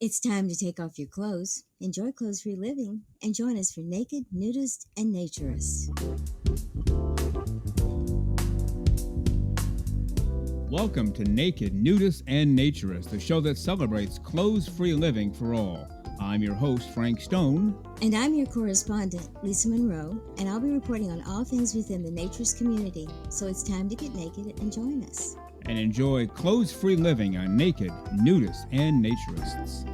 It's time to take off your clothes, enjoy clothes-free living, and join us for Naked, Nudists, and Naturists. Welcome to Naked, Nudists, and Naturists, the show that celebrates clothes-free living for all. I'm your host, Frank Stone. And I'm your correspondent, Lisa Monroe, and I'll be reporting on all things within the naturist community. So it's time to get naked and join us. And enjoy clothes-free living on Naked, Nudists, and Naturists.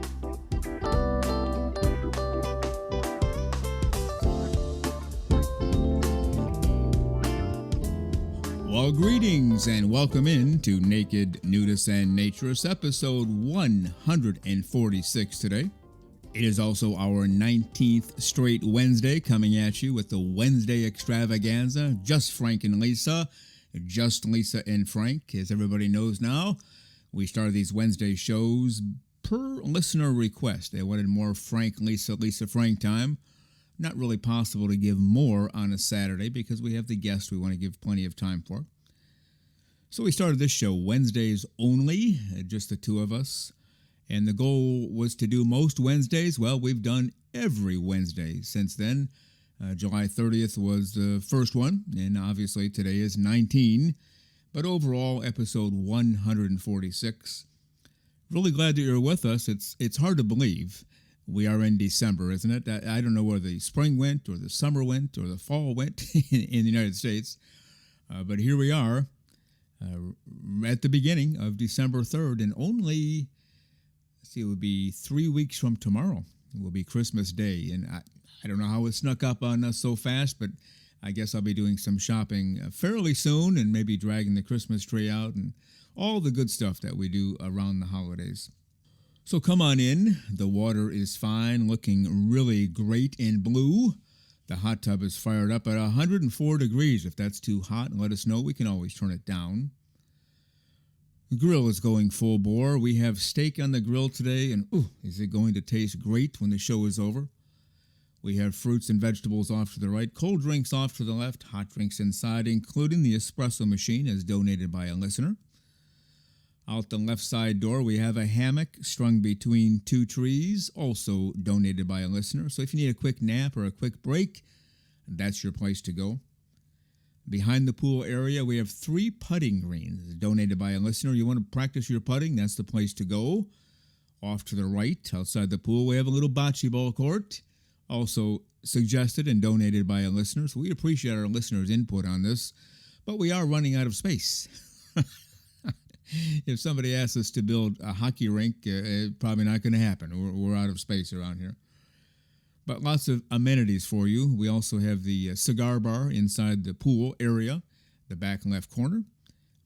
Well, greetings and welcome in to Naked, Nudists, and Naturists, episode 146 today. It is also our 19th straight Wednesday coming at you with the Wednesday extravaganza. Just Frank and Lisa. Just Lisa and Frank. As everybody knows now, we started these Wednesday shows per listener request. They wanted more Frank, Lisa, Frank time. Not really possible to give more on a Saturday because we have the guests we want to give plenty of time for. So we started this show Wednesdays only, just the two of us. And the goal was to do most Wednesdays. Well, we've done every Wednesday since then. July 30th was the first one, and obviously today is 19. But overall, episode 146. Really glad that you're with us. It's hard to believe we are in December, isn't it? I don't know where the spring went, or the summer went, or the fall went in the United States. But here we are at the beginning of December 3rd, and only, it would be 3 weeks from tomorrow. It will be Christmas Day, and I don't know how it snuck up on us so fast, but I guess I'll be doing some shopping fairly soon and maybe dragging the Christmas tree out and all the good stuff that we do around the holidays. So come on in. The water is fine, looking really great in blue. The hot tub is fired up at 104 degrees. If that's too hot, let us know. We can always turn it down. The grill is going full bore. We have steak on the grill today, and is it going to taste great when the show is over? We have fruits and vegetables off to the right, cold drinks off to the left, hot drinks inside, including the espresso machine as donated by a listener. Out the left side door, we have a hammock strung between two trees, also donated by a listener. So if you need a quick nap or a quick break, that's your place to go. Behind the pool area, we have 3 putting greens donated by a listener. You want to practice your putting? That's the place to go. Off to the right, outside the pool, we have a little bocce ball court, also suggested and donated by a listener. So we appreciate our listeners' input on this, but we are running out of space. If somebody asks us to build a hockey rink, it's probably not going to happen. We're out of space around here. But lots of amenities for you. We also have the cigar bar inside the pool area, the back left corner.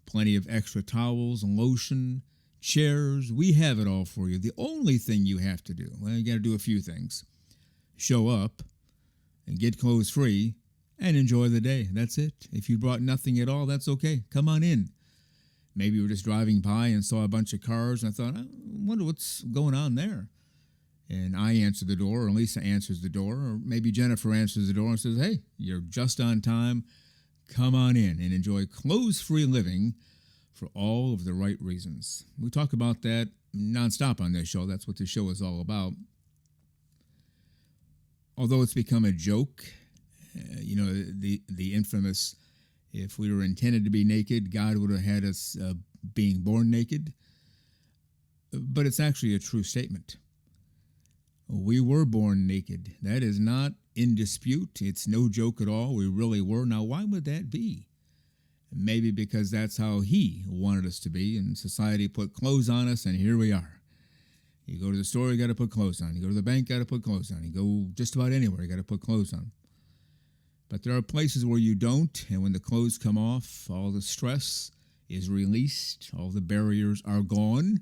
Plenty of extra towels, lotion, chairs. We have it all for you. The only thing you have to do, well, you got to do a few things. Show up and get clothes free and enjoy the day. That's it. If you brought nothing at all, that's okay. Come on in. Maybe you were just driving by and saw a bunch of cars, and I thought, I wonder what's going on there. And I answer the door, or Lisa answers the door, or maybe Jennifer answers the door and says, hey, you're just on time. Come on in and enjoy clothes-free living for all of the right reasons. We talk about that nonstop on this show. That's what this show is all about. Although it's become a joke, the infamous, if we were intended to be naked, God would have had us being born naked. But it's actually a true statement. We were born naked. That is not in dispute. It's no joke at all. We really were. Now, why would that be? Maybe because that's how He wanted us to be, and society put clothes on us, and here we are. You go to the store, you got to put clothes on. You go to the bank, got to put clothes on. You go just about anywhere, you got to put clothes on. But there are places where you don't, and when the clothes come off, all the stress is released, all the barriers are gone,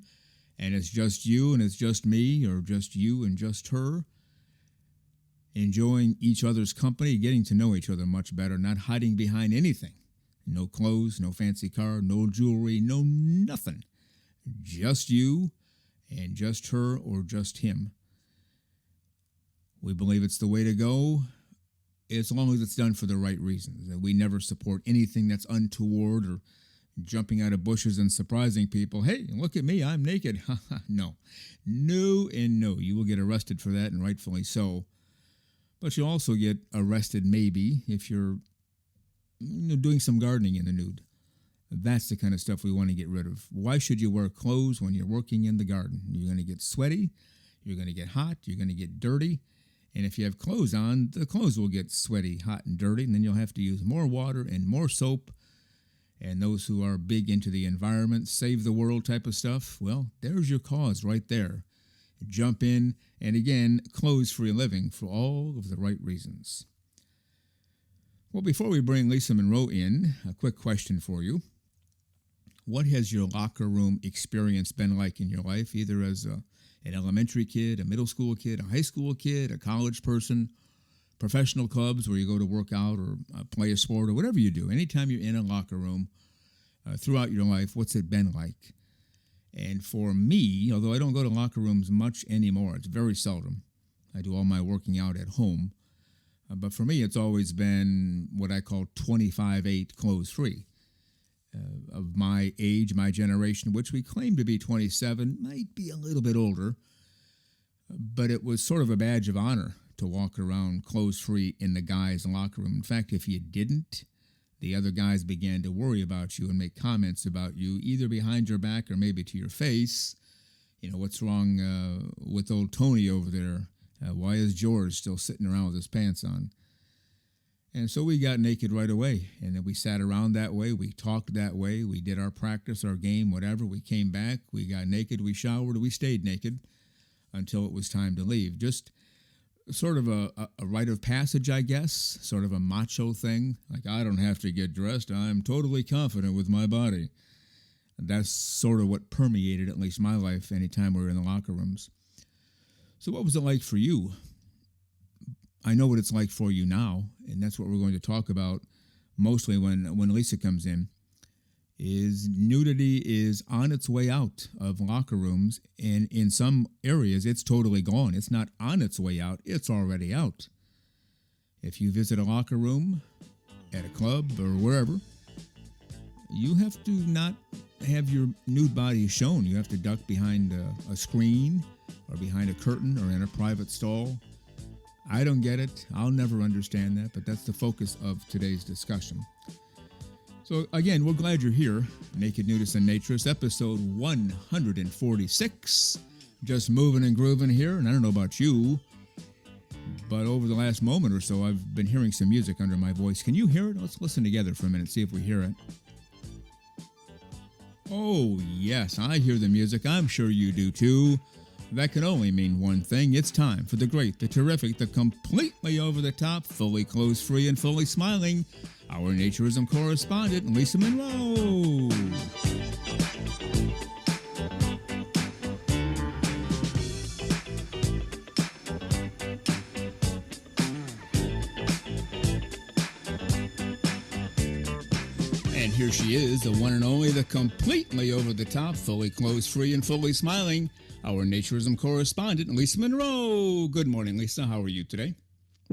and it's just you and it's just me, or just you and just her, enjoying each other's company, getting to know each other much better, not hiding behind anything. No clothes, no fancy car, no jewelry, no nothing. Just you and just her or just him. We believe it's the way to go, as long as it's done for the right reasons. We never support anything that's untoward or jumping out of bushes and surprising people. Hey, look at me, I'm naked. No. No and no. You will get arrested for that, and rightfully so. But you'll also get arrested maybe if you're doing some gardening in the nude. That's the kind of stuff we want to get rid of. Why should you wear clothes when you're working in the garden? You're going to get sweaty, you're going to get hot, you're going to get dirty. And if you have clothes on, the clothes will get sweaty, hot, and dirty, and then you'll have to use more water and more soap. And those who are big into the environment, save the world type of stuff, well, there's your cause right there. Jump in, and again, clothes-free living for all of the right reasons. Well, before we bring Lisa Monroe in, a quick question for you. What has your locker room experience been like in your life, either as an elementary kid, a middle school kid, a high school kid, a college person, professional clubs where you go to work out or play a sport or whatever you do? Anytime you're in a locker room throughout your life, what's it been like? And for me, although I don't go to locker rooms much anymore, it's very seldom. I do all my working out at home. But for me, it's always been what I call 25-8 clothes-free. Of my age, my generation, which we claim to be 27, might be a little bit older, but it was sort of a badge of honor to walk around clothes-free in the guys' locker room. In fact, if you didn't, the other guys began to worry about you and make comments about you, either behind your back or maybe to your face. You know, what's wrong with old Tony over there? Why is George still sitting around with his pants on? And so we got naked right away, and then we sat around that way, we talked that way, we did our practice, our game, whatever. We came back, we got naked, we showered, we stayed naked until it was time to leave. Just sort of a rite of passage, I guess, sort of a macho thing. Like, I don't have to get dressed, I'm totally confident with my body. And that's sort of what permeated at least my life anytime we were in the locker rooms. So what was it like for you? I know what it's like for you now, and that's what we're going to talk about mostly when Lisa comes in, is nudity is on its way out of locker rooms, and in some areas it's totally gone. It's not on its way out, it's already out. If you visit a locker room at a club or wherever, you have to not have your nude body shown. You have to duck behind a screen or behind a curtain or in a private stall. I don't get it. I'll never understand that, but that's the focus of today's discussion. So again, we're glad you're here. Naked Nudists and Naturists, episode 146. Just moving and grooving here, and I don't know about you, but over the last moment or so, I've been hearing some music under my voice. Can you hear it? Let's listen together for a minute, see if we hear it. Oh, yes, I hear the music. I'm sure you do too. That can only mean one thing. It's time for the great, the terrific, the completely over-the-top, fully clothes-free, and fully smiling, our naturism correspondent, Lisa Monroe. And here she is, the one and only, the completely over-the-top, fully clothes-free, and fully smiling, our naturism correspondent, Lisa Monroe. Good morning, Lisa. How are you today?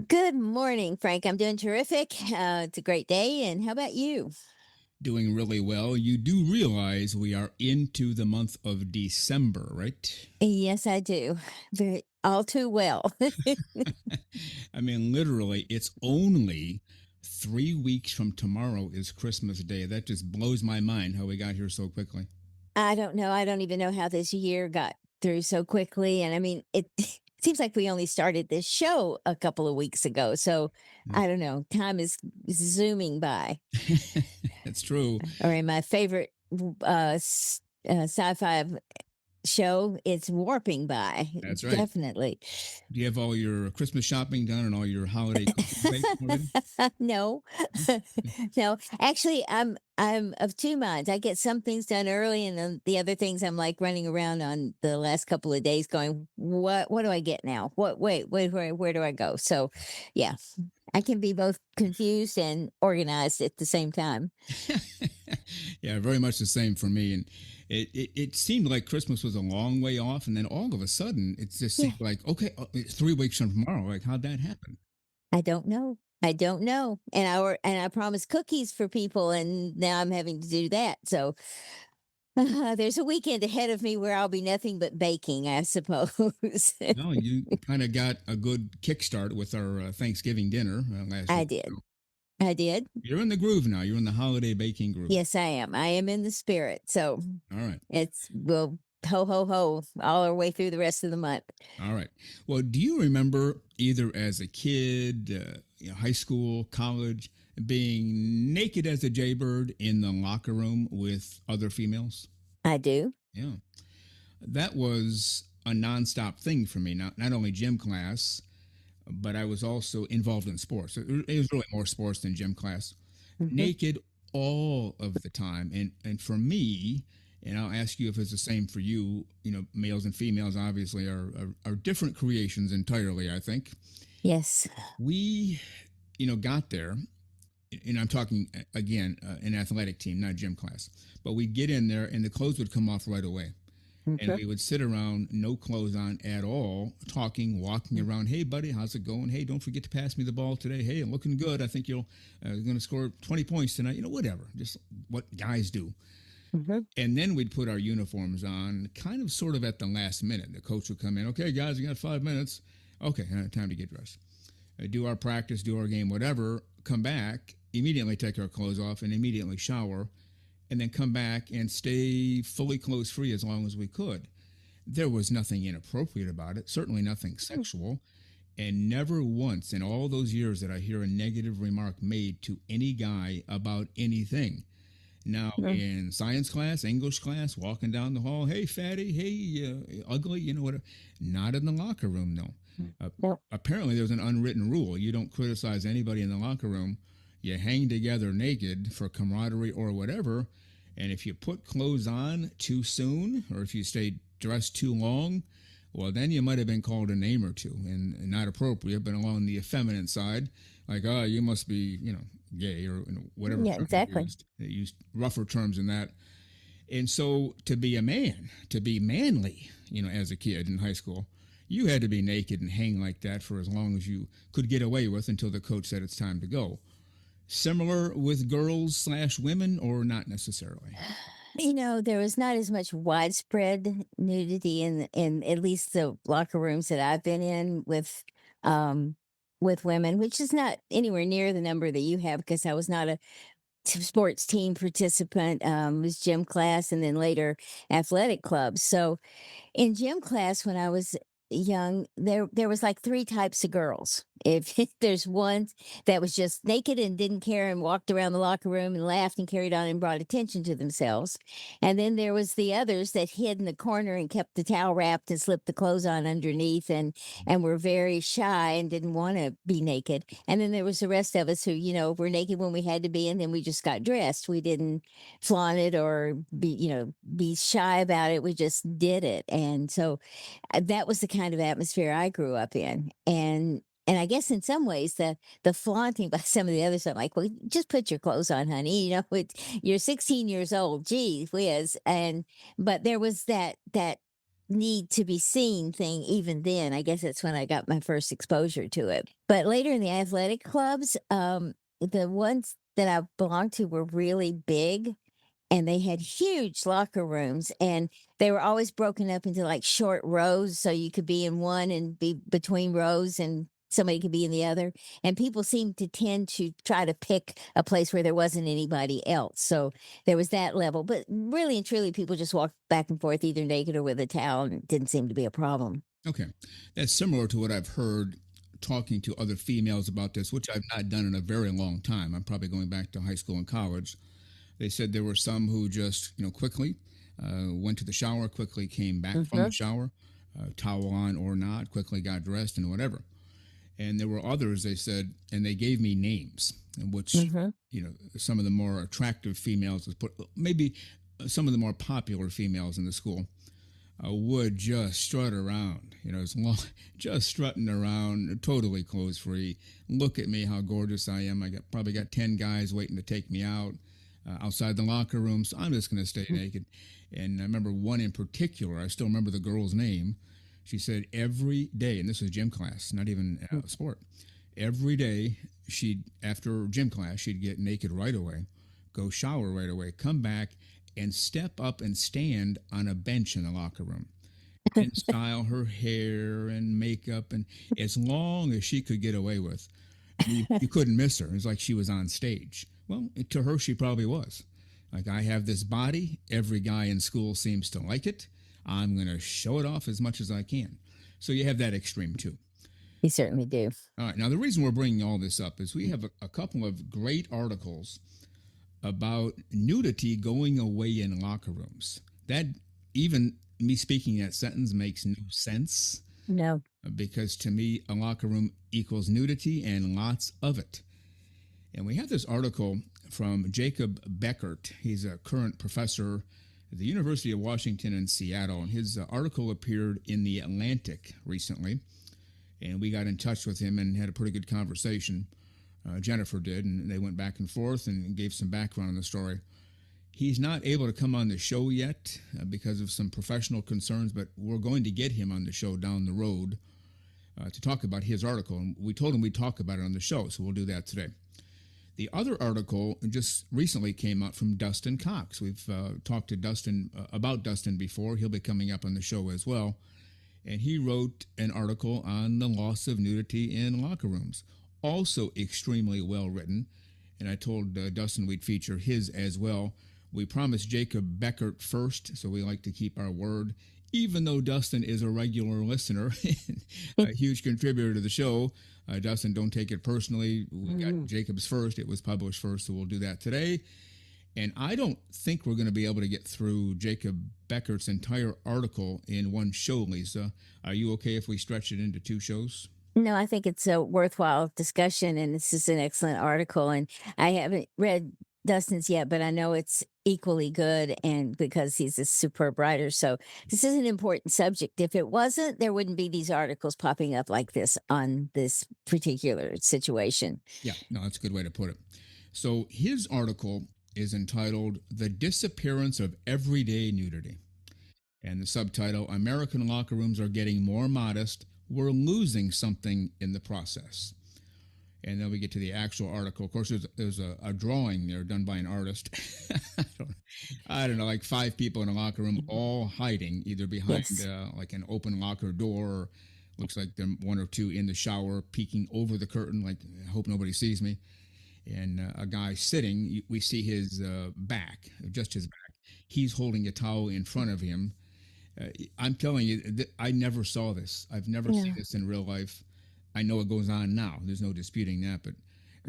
Good morning, Frank. I'm doing terrific. It's a great day. And how about you? Doing really well. You do realize we are into the month of December, right? Yes, I do. All too well. I mean, literally, it's only 3 weeks from tomorrow is Christmas Day. That just blows my mind how we got here so quickly. I don't know. I don't even know how this year got through so quickly. And I mean, it seems like we only started this show a couple of weeks ago. So I don't know. Time is zooming by. That's true. Or in my favorite sci-fi show, it's warping by. That's right. Definitely. Do you have all your Christmas shopping done and all your holiday cookies baked? No, no. Actually, I'm of two minds. I get some things done early, and then the other things I'm like running around on the last couple of days, going, "What do I get now? Wait, where do I go?" So, yeah, I can be both confused and organized at the same time. Yeah, very much the same for me. And it seemed like Christmas was a long way off, and then all of a sudden, it just seemed like, okay, it's 3 weeks from tomorrow. Like, how'd that happen? I don't know. I don't know, and I promised cookies for people, and now I'm having to do that. So there's a weekend ahead of me where I'll be nothing but baking, I suppose. No, you kind of got a good kickstart with our Thanksgiving dinner last I week. did. So I did. you're in the groove now. You're in the holiday baking groove. Yes, I am. I am in the spirit. So All right. it's we'll ho ho ho all our way through the rest of the month. All right. Well, do you remember either as a kid, high school, college, being naked as a jaybird in the locker room with other females? I do. Yeah. That was a nonstop thing for me. Not only gym class, but I was also involved in sports. It was really more sports than gym class. Mhm. Naked all of the time. And for me, and I'll ask you if it's the same for you, males and females obviously are different creations entirely, I think. Yes. We, got there, and I'm talking again, an athletic team, not gym class, but we'd get in there and the clothes would come off right away. And Mhm. we would sit around, no clothes on at all, talking, walking around. Hey, buddy, how's it going? Hey, don't forget to pass me the ball today. Hey, I'm looking good. I think you're going to score 20 points tonight. Whatever. Just what guys do. Mhm. And then we'd put our uniforms on, kind of sort of at the last minute. The coach would come in. Okay, guys, you got 5 minutes. Okay, time to get dressed. Do our practice, do our game, whatever. Come back, immediately take our clothes off, and immediately shower, and then come back and stay fully clothes free as long as we could. There was nothing inappropriate about it, certainly nothing sexual, and never once in all those years that I hear a negative remark made to any guy about anything. Now, Mhm. in science class, English class, walking down the hall, hey, fatty, hey, ugly, whatever. Not in the locker room, no. Uh, No. Apparently, there's an unwritten rule. You don't criticize anybody in the locker room. You hang together naked for camaraderie or whatever. And if you put clothes on too soon, or if you stay dressed too long, well, then you might have been called a name or two, and not appropriate, but along the effeminate side, like, oh, you must be, gay or whatever Yeah, term they exactly. used. They used rougher terms than that. And so to be a man, to be manly, as a kid in high school, you had to be naked and hang like that for as long as you could get away with until the coach said it's time to go. Similar with girls slash women or not necessarily? There was not as much widespread nudity in at least the locker rooms that I've been in um with women, which is not anywhere near the number that you have because I was not a sports team participant. It was gym class and then later athletic clubs. So in gym class when I was young, there was like 3 types of girls. If there's one that was just naked and didn't care and walked around the locker room and laughed and carried on and brought attention to themselves. And then there was the others that hid in the corner and kept the towel wrapped and slipped the clothes on underneath and were very shy and didn't want to be naked. And then there was the rest of us who, were naked when we had to be and then we just got dressed. We didn't flaunt it or be shy about it. We just did it. And so that was the kind of atmosphere I grew up in. And I guess in some ways the flaunting by some of the others, I'm like, well, just put your clothes on, honey. You're 16 years old. Gee whiz. But there was that need to be seen thing even then. I guess that's when I got my first exposure to it. But later in the athletic clubs, the ones that I belonged to were really big and they had huge locker rooms and they were always broken up into like short rows so you could be in one and be between rows and somebody could be in the other, and people seemed to tend to try to pick a place where there wasn't anybody else, so there was that level, but really and truly people just walked back and forth either naked or with a towel and it didn't seem to be a problem. Okay. That's similar to what I've heard talking to other females about this, which I've not done in a very long time. I'm probably going back to high school and college. They said there were some who just, quickly went to the shower, quickly came back from the Hmm. shower, towel on or not, quickly got dressed and whatever. And there were others, they said, and they gave me names, which, Hmm. some of the more attractive females, maybe some of the more popular females in the school would just strut around, as long, just strutting around, totally clothes free. Look at me, how gorgeous I am. Probably got 10 guys waiting to take me out outside the locker room, so I'm just going to stay naked. And I remember one in particular, I still remember the girl's name. She said every day, and this was gym class, not even a sport, Every day, she'd after gym class, she'd get naked right away, go shower right away, come back, and step up and stand on a bench in the locker room and style her hair and makeup, and as long as she could get away with. You couldn't miss her. It's like she was on stage. Well, to her, she probably was. Like, I have this body. Every guy in school seems to like it. I'm going to show it off as much as I can. So you have that extreme too. You certainly do. All right. Now, the reason we're bringing all this up is we have a couple of great articles about nudity going away in locker rooms. That, even me speaking that sentence, makes no sense No. because to me, a locker room equals nudity and lots of it. And we have this article from Jacob Beckert. He's a current professor at the University of Washington in Seattle. And his article appeared in The Atlantic recently. And we got in touch with him and had a pretty good conversation. Jennifer did, and they went back and forth and gave some background on the story. He's not able to come on the show yet because of some professional concerns, but we're going to get him on the show down the road to talk about his article. And we told him we'd talk about it on the show, so we'll do that today. The other article just recently came out from Dustin Cox. We've talked to Dustin about Dustin before. He'll be coming up on the show as well. And he wrote an article on the loss of nudity in locker rooms. Also extremely well written. And I told Dustin we'd feature his as well. We promised Jacob Beckert first, so we like to keep our word. Even though Dustin is a regular listener, a huge contributor to the show, Dustin, don't take it personally. We got Jacob's first. It was published first, so we'll do that today. And I don't think we're going to be able to get through Jacob Beckert's entire article in one show, Lisa. Are you okay if we stretch it into two shows? No, I think it's a worthwhile discussion, and this is an excellent article. And I haven't read Dustin's yet, but I know it's equally good, and because he's a superb writer. So this is an important subject. If it wasn't, there wouldn't be these articles popping up like this on this particular situation. Yeah, no, that's a good way to put it. So his article is entitled The Disappearance of Everyday Nudity. And the subtitle, American Locker Rooms Are Getting More Modest. We're Losing Something in the Process. And then we get to the actual article. Of course, there's a drawing there done by an artist. I don't know, like 5 people in a locker room, all hiding, either behind Yes. like an open locker door, or looks like there 1 or 2 in the shower, peeking over the curtain, like, I hope nobody sees me. And a guy sitting, we see his back, just his back. He's holding a towel in front of him. I'm telling you, I never saw this. I've never Yeah. seen this in real life. I know it goes on now. There's no disputing that, but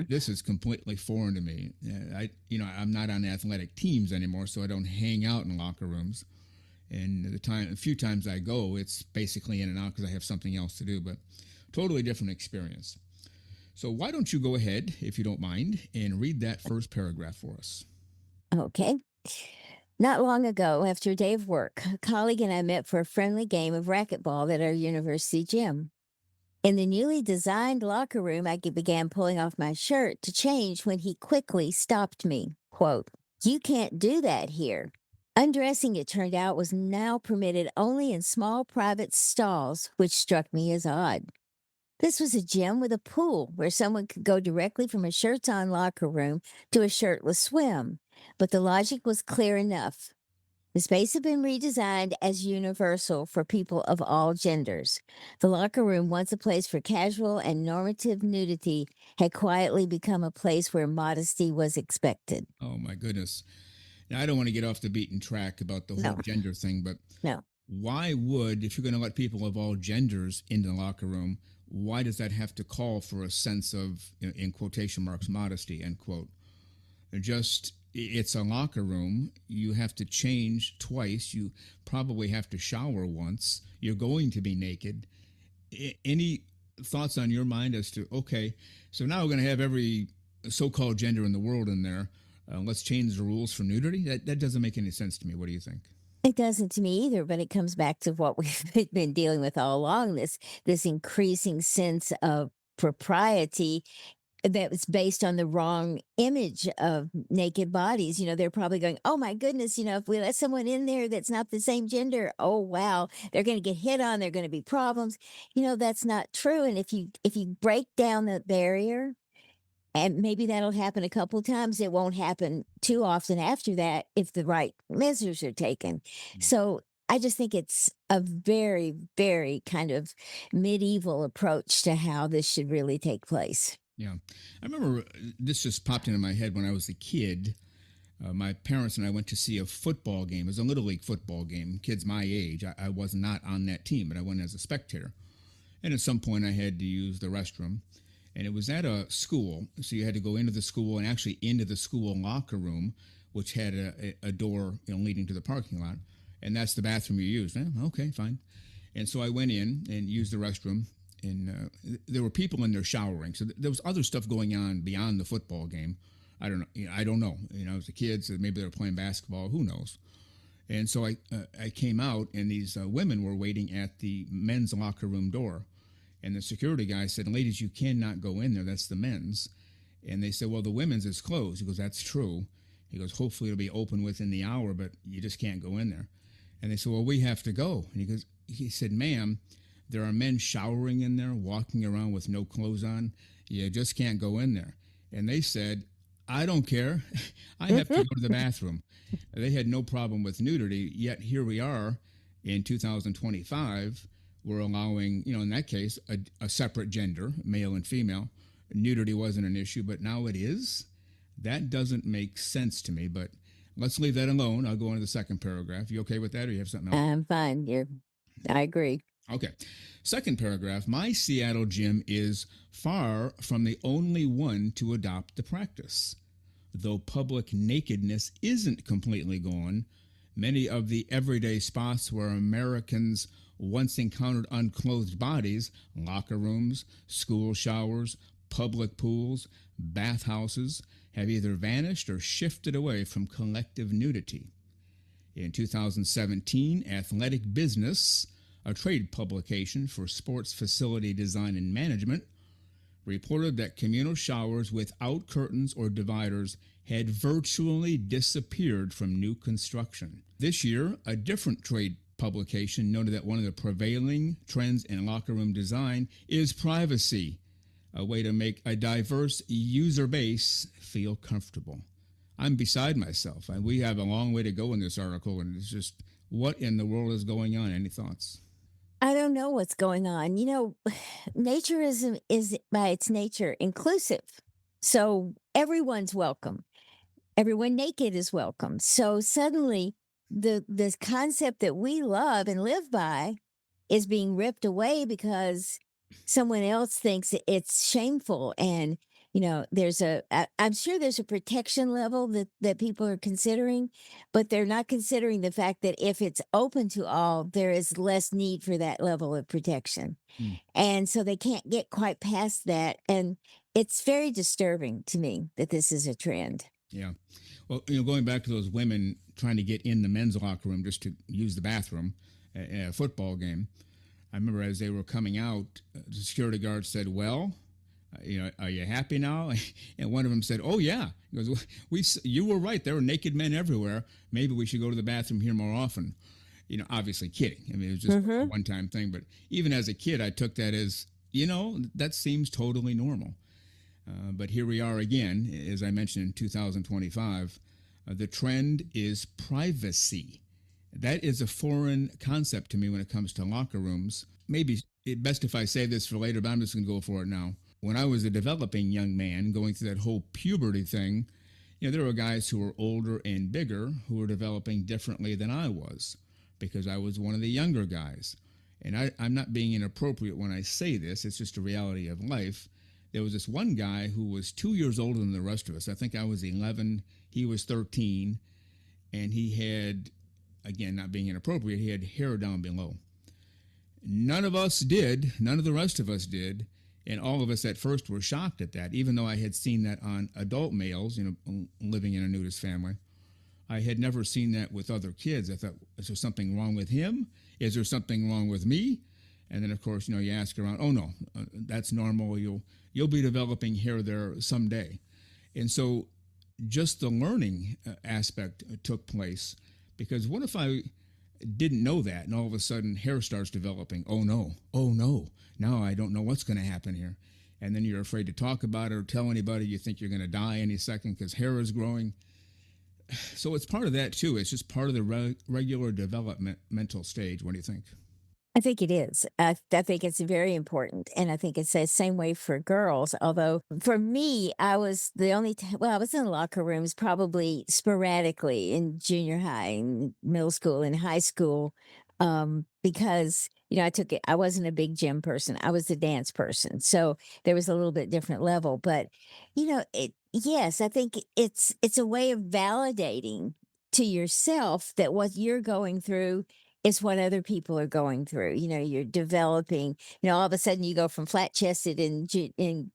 this is completely foreign to me. I'm not on athletic teams anymore, so I don't hang out in locker rooms. And a few times I go, it's basically in and out because I have something else to do. But totally different experience. So why don't you go ahead, if you don't mind, and read that first paragraph for us? Okay. Not long ago, after a day of work, a colleague and I met for a friendly game of racquetball at our university gym. In the newly designed locker room, I began pulling off my shirt to change when he quickly stopped me. Quote, "You can't do that here." Undressing, it turned out, was now permitted only in small private stalls, which struck me as odd. This was a gym with a pool where someone could go directly from a shirts on locker room to a shirtless swim. But the logic was clear enough. The space had been redesigned as universal for people of all genders. The locker room, once a place for casual and normative nudity, had quietly become a place where modesty was expected. Oh my goodness. Now, I don't want to get off the beaten track about the whole No, gender thing, but no. why would, if you're going to let people of all genders into the locker room, why does that have to call for a sense of, in quotation marks, modesty, end quote? It's a locker room. You have to change twice. You probably have to shower once. You're going to be naked. Any thoughts on your mind as to, okay, so now we're going to have every so-called gender in the world in there. Let's change the rules for nudity? That doesn't make any sense to me. What do you think? It doesn't to me either, but it comes back to what we've been dealing with all along, this increasing sense of propriety that was based on the wrong image of naked bodies. They're probably going, oh my goodness, if we let someone in there that's not the same gender, oh wow, they're going to get hit on, there're going to be problems. That's not true. And if you break down the barrier, and maybe that'll happen a couple times, it won't happen too often after that if the right measures are taken. So I just think it's a very, very kind of medieval approach to how this should really take place. Yeah. I remember this just popped into my head when I was a kid. My parents and I went to see a football game. It was a Little League football game, kids my age. I was not on that team, but I went as a spectator. And at some point, I had to use the restroom. And it was at a school, so you had to go into the school and actually into the school locker room, which had a door leading to the parking lot. And that's the bathroom you used. Okay, fine. And so I went in and used the restroom. And there were people in there showering. So there was other stuff going on beyond the football game. I don't know. I don't know. As a kid, so maybe they were playing basketball. Who knows? And so I came out, and these women were waiting at the men's locker room door. And the security guy said, ladies, you cannot go in there. That's the men's. And they said, well, the women's is closed. He goes, that's true. He goes, hopefully it'll be open within the hour, but you just can't go in there. And they said, well, we have to go. And he said, ma'am, there are men showering in there, walking around with no clothes on. You just can't go in there. And they said, I don't care. I have to go to the bathroom. They had no problem with nudity, yet here we are in 2025. We're allowing, in that case, a separate gender, male and female. Nudity wasn't an issue, but now it is. That doesn't make sense to me, but let's leave that alone. I'll go on to the second paragraph. You okay with that, or you have something else? I'm fine. I agree. Okay. Second paragraph, my Seattle gym is far from the only one to adopt the practice. Though public nakedness isn't completely gone, many of the everyday spots where Americans once encountered unclothed bodies, locker rooms, school showers, public pools, bathhouses, have either vanished or shifted away from collective nudity. In 2017, Athletic Business, a trade publication for sports facility design and management, reported that communal showers without curtains or dividers had virtually disappeared from new construction. This year, a different trade publication noted that one of the prevailing trends in locker room design is privacy, a way to make a diverse user base feel comfortable. I'm beside myself. We have a long way to go in this article, and it's just, what in the world is going on? Any thoughts? I don't know what's going on. Naturism is by its nature inclusive. So everyone's welcome. Everyone naked is welcome. So suddenly this concept that we love and live by is being ripped away because someone else thinks it's shameful. And I'm sure there's a protection level that people are considering, but they're not considering the fact that if it's open to all, there is less need for that level of protection. And so they can't get quite past that. And it's very disturbing to me that this is a trend. Yeah. Well, going back to those women trying to get in the men's locker room just to use the bathroom at a football game, I remember as they were coming out, the security guard said, well, are you happy now? And one of them said, oh, yeah. He goes, you were right. There were naked men everywhere. Maybe we should go to the bathroom here more often. Obviously kidding. I mean, it was just a one-time thing. But even as a kid, I took that as, that seems totally normal. But here we are again, as I mentioned, in 2025. The trend is privacy. That is a foreign concept to me when it comes to locker rooms. Maybe it's best if I say this for later, but I'm just going to go for it now. When I was a developing young man going through that whole puberty thing, there were guys who were older and bigger who were developing differently than I was because I was one of the younger guys. And I'm not being inappropriate when I say this. It's just a reality of life. There was this one guy who was 2 years older than the rest of us. I think I was 11. He was 13. And he had, again, not being inappropriate, he had hair down below. None of us did. None of the rest of us did. And all of us at first were shocked at that, even though I had seen that on adult males, living in a nudist family. I had never seen that with other kids. I thought, is there something wrong with him? Is there something wrong with me? And then, of course, you ask around, oh no, that's normal. You'll be developing hair there someday. And so just the learning aspect took place, because what if I didn't know that and all of a sudden hair starts developing? Oh no, now I don't know what's going to happen here. And then you're afraid to talk about it or tell anybody. You think you're going to die any second because hair is growing. So it's part of that too. It's just part of the regular developmental stage. What do you think? I think it is. I think it's very important, and I think it's the same way for girls, although for me, I was the only well, I was in locker rooms probably sporadically in junior high and middle school and high school, because, I wasn't a big gym person, I was a dance person, so there was a little bit different level, but, yes, I think it's a way of validating to yourself that what you're going through is what other people are going through. You're developing, all of a sudden you go from flat chested in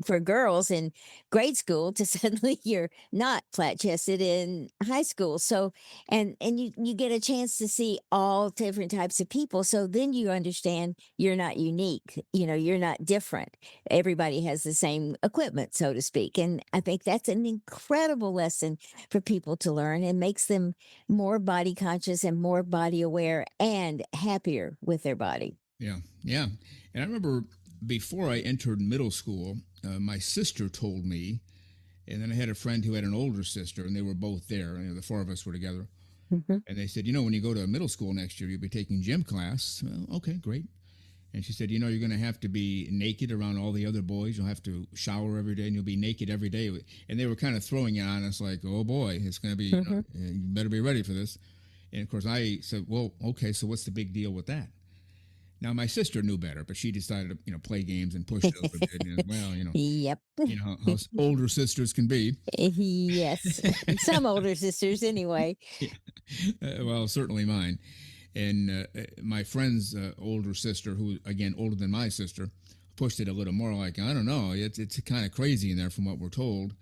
for girls in grade school to suddenly you're not flat chested in high school. So and you get a chance to see all different types of people. So then you understand you're not unique. You're not different. Everybody has the same equipment, so to speak. And I think that's an incredible lesson for people to learn and makes them more body conscious and more body aware and happier with their body. Yeah, yeah. And I remember before I entered middle school, my sister told me, and then I had a friend who had an older sister, and they were both there. The four of us were together. Mhm. And they said, when you go to middle school next year, you'll be taking gym class. Well, okay, great. And she said, you're going to have to be naked around all the other boys. You'll have to shower every day, and you'll be naked every day. And they were kind of throwing it on us like, oh boy, it's going to be, Mhm. you better be ready for this. And of course, I said, well, okay, so what's the big deal with that? Now, my sister knew better, but she decided to, play games and push it over a bit. Well, Yep. how older sisters can be. Yes. Some older sisters, anyway. Yeah. Well, certainly mine. And my friend's older sister, who, again, older than my sister, pushed it a little more like, I don't know, it's kind of crazy in there from what we're told.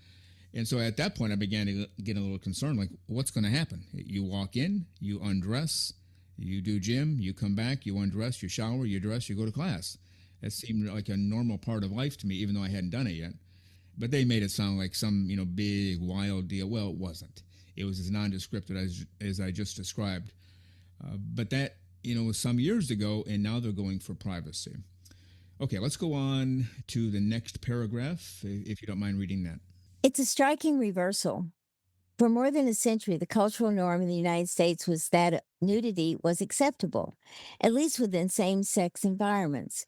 And so at that point, I began to get a little concerned, like, what's going to happen? You walk in, you undress, you do gym, you come back, you undress, you shower, you dress, you go to class. That seemed like a normal part of life to me, even though I hadn't done it yet. But they made it sound like some, big, wild deal. Well, it wasn't. It was as nondescript as I just described. But that, was some years ago, and now they're going for privacy. Okay, let's go on to the next paragraph, if you don't mind reading that. It's a striking reversal. For more than a century, the cultural norm in the United States was that nudity was acceptable, at least within same sex environments.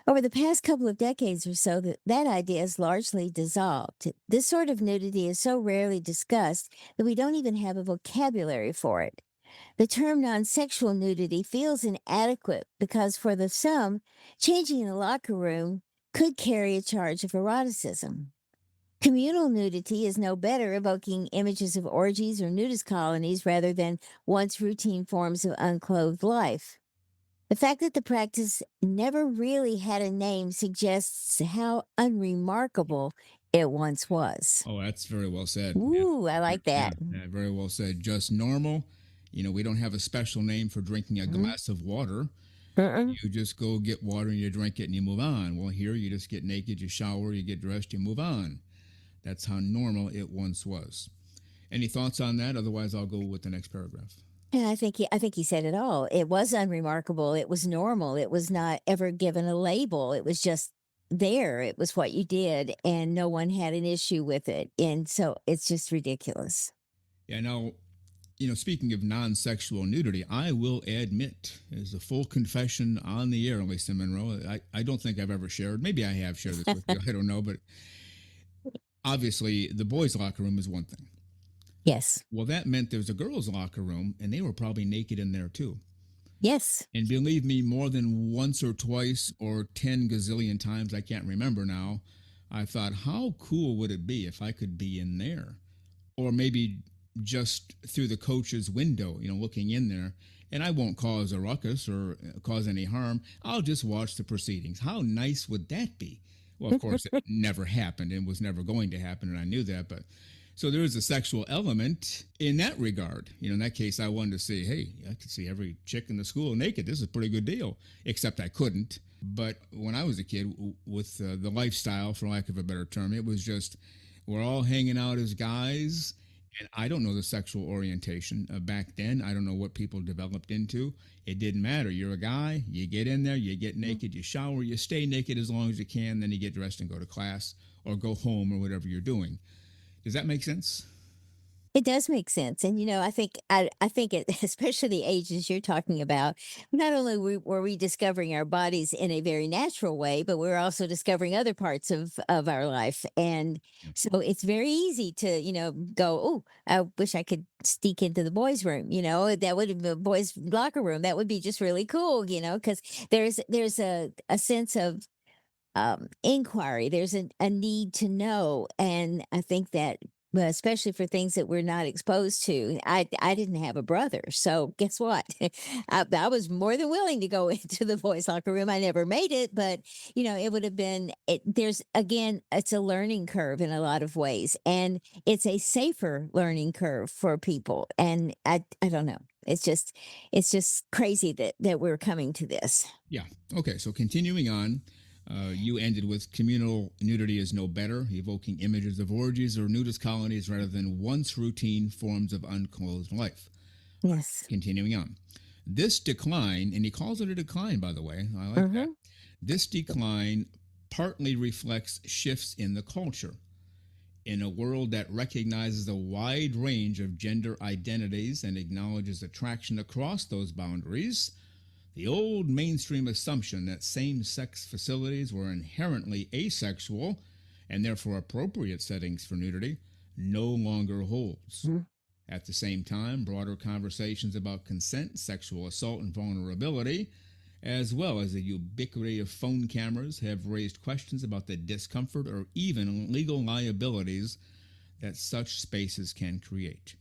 Over the past couple of decades or so, that idea has largely dissolved. This sort of nudity is so rarely discussed that we don't even have a vocabulary for it. The term non sexual nudity feels inadequate because, for the some, changing in the locker room could carry a charge of eroticism. Communal nudity is no better, evoking images of orgies or nudist colonies rather than once routine forms of unclothed life. The fact that the practice never really had a name suggests how unremarkable it once was. Oh, that's very well said. Yeah, Ooh, I like yeah, that. yeah, very well said. Just normal. We don't have a special name for drinking a Mhm. glass of water. Uh-uh. You just go get water and you drink it and you move on. Well, here you just get naked, you shower, you get dressed, you move on. That's how normal it once was. Any thoughts on that? Otherwise, I'll go with the next paragraph. Yeah, I think he said it all. It was unremarkable. It was normal. It was not ever given a label. It was just there. It was what you did, and no one had an issue with it. And so it's just ridiculous. Yeah, now, speaking of non sexual nudity, I will admit, as a full confession on the air, Lisa Monroe, I don't think I've ever shared. Maybe I have shared this with you. I don't know. But obviously, the boys' locker room is one thing. Yes. Well, that meant there was a girls' locker room, and they were probably naked in there too. Yes. And believe me, more than once or twice or 10 gazillion times, I can't remember now, I thought, how cool would it be if I could be in there? Or maybe just through the coach's window, looking in there. And I won't cause a ruckus or cause any harm. I'll just watch the proceedings. How nice would that be? Well, of course, it never happened and was never going to happen, and I knew that. But So there is a sexual element in that regard. In that case, I wanted to say, hey, I could see every chick in the school naked. This is a pretty good deal, except I couldn't. But when I was a kid, with the lifestyle, for lack of a better term, it was just we're all hanging out as guys. And I don't know the sexual orientation back then. I don't know what people developed into. It didn't matter. You're a guy, you get in there, you get naked, you shower, you stay naked as long as you can, then you get dressed and go to class or go home or whatever you're doing. Does that make sense? It does make sense, and, I think it especially the ages you're talking about, not only were we discovering our bodies in a very natural way, but we're also discovering other parts of our life, and Yeah. so it's very easy to, go, "Oh, I wish I could sneak into the boys' room," that would the boys' locker room, that would be just really cool, because there's a sense of inquiry. There's a need to know. And I think that, well, especially for things that we're not exposed to, I didn't have a brother. So guess what? I was more than willing to go into the boys' locker room. I never made it, but, it would have been, again, it's a learning curve in a lot of ways. And it's a safer learning curve for people. And I don't know. It's just crazy that we're coming to this. Yeah. Okay. So continuing on, you ended with communal nudity is no better, evoking images of orgies or nudist colonies rather than once routine forms of unclothed life. Yes. Continuing on. This decline, and he calls it a decline, by the way, I like that. Hmm. This decline partly reflects shifts in the culture. In a world that recognizes a wide range of gender identities and acknowledges attraction across those boundaries, the old mainstream assumption that same sex facilities were inherently asexual and therefore appropriate settings for nudity no longer holds. At the same time, broader conversations about consent, sexual assault, and vulnerability, as well as the ubiquity of phone cameras, have raised questions about the discomfort or even legal liabilities that such spaces can create.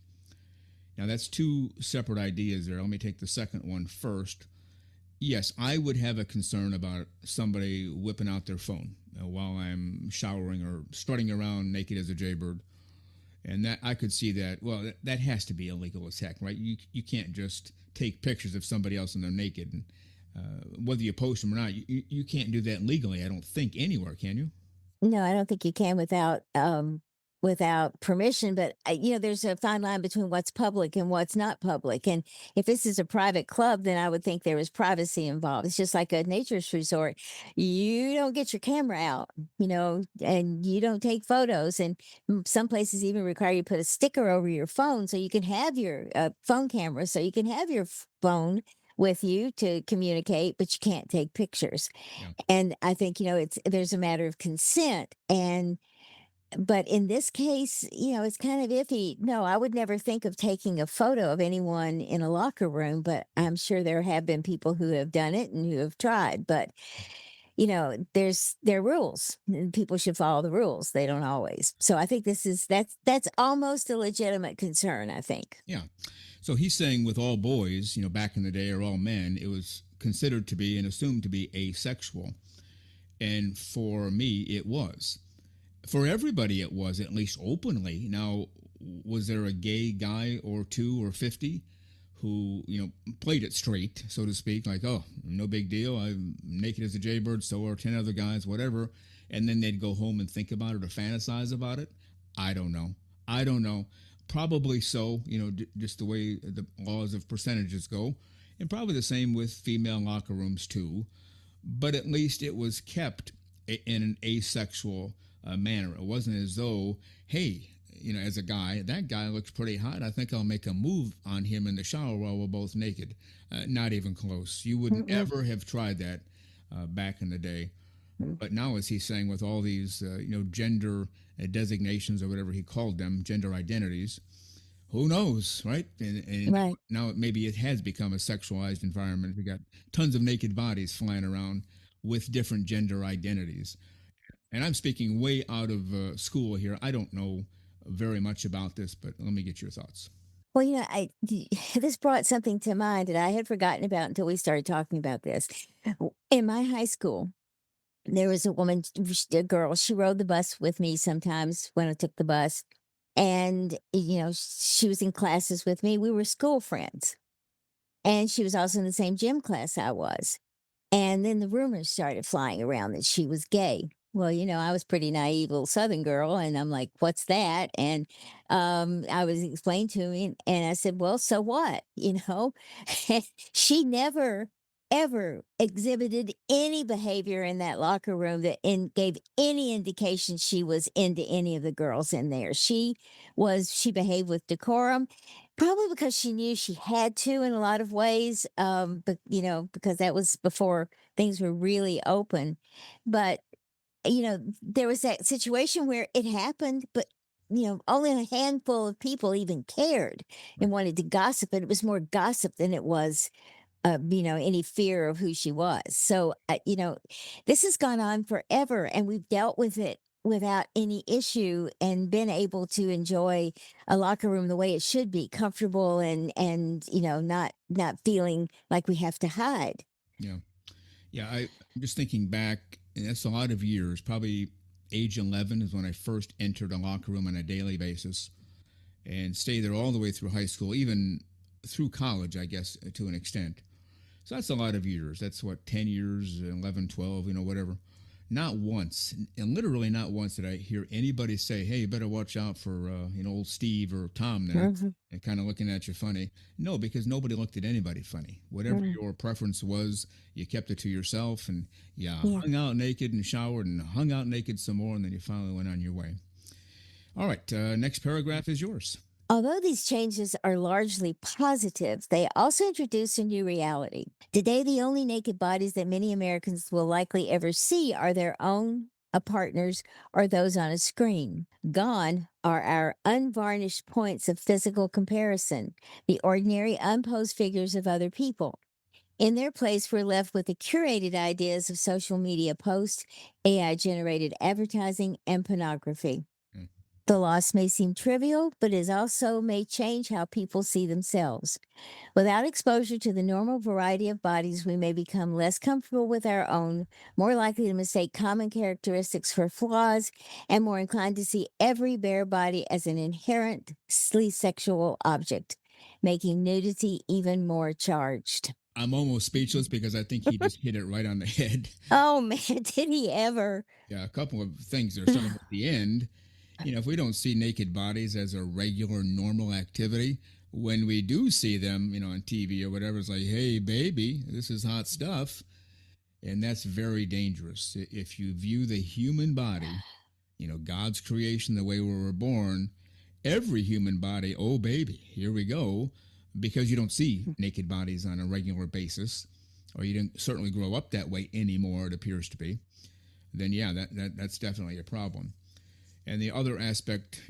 Now, that's two separate ideas there. Let me take the second one first. Yes, I would have a concern about somebody whipping out their phone while I'm showering or strutting around naked as a jaybird. And that I could see that. Well, that has to be illegal as heck, right? You can't just take pictures of somebody else and they're naked, and whether you post them or not, you can't do that legally. I don't think anywhere, can you? No, I don't think you can without permission, but, there's a fine line between what's public and what's not public, and if this is a private club, then I would think there is privacy involved. It's just like a naturist resort. You don't get your camera out, and you don't take photos, and some places even require you to put a sticker over your phone so you can have your, phone camera, so you can have your phone with you to communicate, but you can't take pictures. Yeah. And I think, there's a matter of consent. And but in this case, it's kind of iffy. No, I would never think of taking a photo of anyone in a locker room, but I'm sure there have been people who have done it and who have tried. But there are rules, and people should follow the rules. They don't always. So I think that's almost a legitimate concern, I think. Yeah. So he's saying with all boys, back in the day, or all men, it was considered to be and assumed to be asexual. And for me, it was. For everybody, it was, at least openly. Now, was there a gay guy or two or 50 who, played it straight, so to speak, like, oh, no big deal. I'm naked as a jaybird, so are 10 other guys, whatever. And then they'd go home and think about it or fantasize about it? I don't know. I don't know. Probably so, just the way the laws of percentages go. And probably the same with female locker rooms, too. But at least it was kept in an asexual manner. It wasn't as though, hey, as a guy, that guy looks pretty hot. I think I'll make a move on him in the shower while we're both naked. Not even close. You would Mm-mm. never have tried that back in the day. But now, as he's saying, with all these, gender designations or whatever he called them, gender identities, who knows, right? And Right. now maybe it has become a sexualized environment. We got tons of naked bodies flying around with different gender identities. And I'm speaking way out of school here. I don't know very much about this, but let me get your thoughts. Well, this brought something to mind that I had forgotten about until we started talking about this. In my high school, there was a woman, a girl. She rode the bus with me sometimes when I took the bus, And, she was in classes with me. We were school friends. And she was also in the same gym class I was. And then the rumors started flying around that she was gay. Well, I was pretty naive little Southern girl, and I'm like, "What's that?" And I was explained to me, and I said, "Well, so what?" And she never ever exhibited any behavior in that locker room that gave any indication she was into any of the girls in there. She behaved with decorum, probably because she knew she had to in a lot of ways, but because that was before things were really open. But, there was that situation where it happened, but, only a handful of people even cared and Right. wanted to gossip. And it was more gossip than it was, any fear of who she was. So, this has gone on forever, and we've dealt with it without any issue and been able to enjoy a locker room the way it should be, comfortable and not feeling like we have to hide. Yeah. Yeah. I'm just thinking back, and that's a lot of years. Probably age 11 is when I first entered a locker room on a daily basis and stayed there all the way through high school, even through college, I guess, to an extent. So that's a lot of years. That's what, 10 years, 11, 12, whatever. Not once, and literally not once did I hear anybody say, "Hey, you better watch out for, old Steve or Tom there," Mhm. and kind of looking at you funny. No, because nobody looked at anybody funny. Whatever Mm. your preference was, you kept it to yourself, and yeah, Yeah. hung out naked and showered and hung out naked some more, and then you finally went on your way. All right, next paragraph is yours. Although these changes are largely positive, they also introduce a new reality. Today, the only naked bodies that many Americans will likely ever see are their own, a partner's, or those on a screen. Gone are our unvarnished points of physical comparison, the ordinary, unposed figures of other people. In their place, we're left with the curated ideas of social media posts, AI generated advertising, and pornography. Mm. The loss may seem trivial, but it also may change how people see themselves. Without exposure to the normal variety of bodies, we may become less comfortable with our own, more likely to mistake common characteristics for flaws, and more inclined to see every bare body as an inherently sexual object, making nudity even more charged. I'm almost speechless because I think he just hit it right on the head. Oh man, did he ever? Yeah, a couple of things there. Starting at the end, if we don't see naked bodies as a regular, normal activity, when we do see them, on TV or whatever, it's like, hey, baby, this is hot stuff. And that's very dangerous. If you view the human body, God's creation, the way we were born, every human body, oh, baby, here we go, because you don't see naked bodies on a regular basis, or you didn't certainly grow up that way anymore, it appears to be, then yeah, that's definitely a problem. And the other aspect,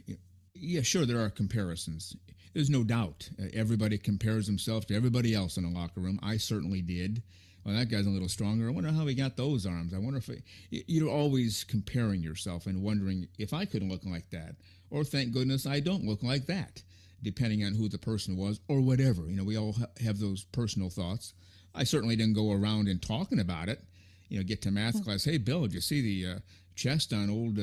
yeah, sure, there are comparisons. There's no doubt. Everybody compares himself to everybody else in a locker room. I certainly did. Well, that guy's a little stronger. I wonder how he got those arms. I wonder if you're always comparing yourself and wondering if I could look like that, or thank goodness I don't look like that, depending on who the person was or whatever. We all have those personal thoughts. I certainly didn't go around and talking about it. Get to math class. Hey, Bill, did you see the chest on old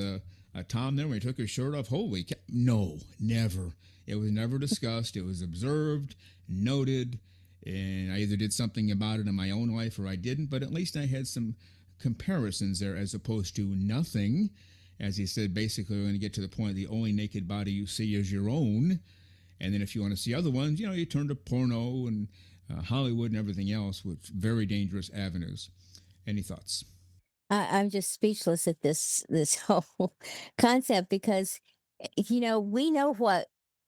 Tom there when he took his shirt off? Holy cow. No, never. It was never discussed. It was observed, noted, and I either did something about it in my own life or I didn't, but at least I had some comparisons there as opposed to nothing. As he said, basically, we're going to get to the point the only naked body you see is your own. And then if you want to see other ones, you turn to porno and Hollywood and everything else, which very dangerous avenues. Any thoughts? I'm just speechless at this whole concept because we know what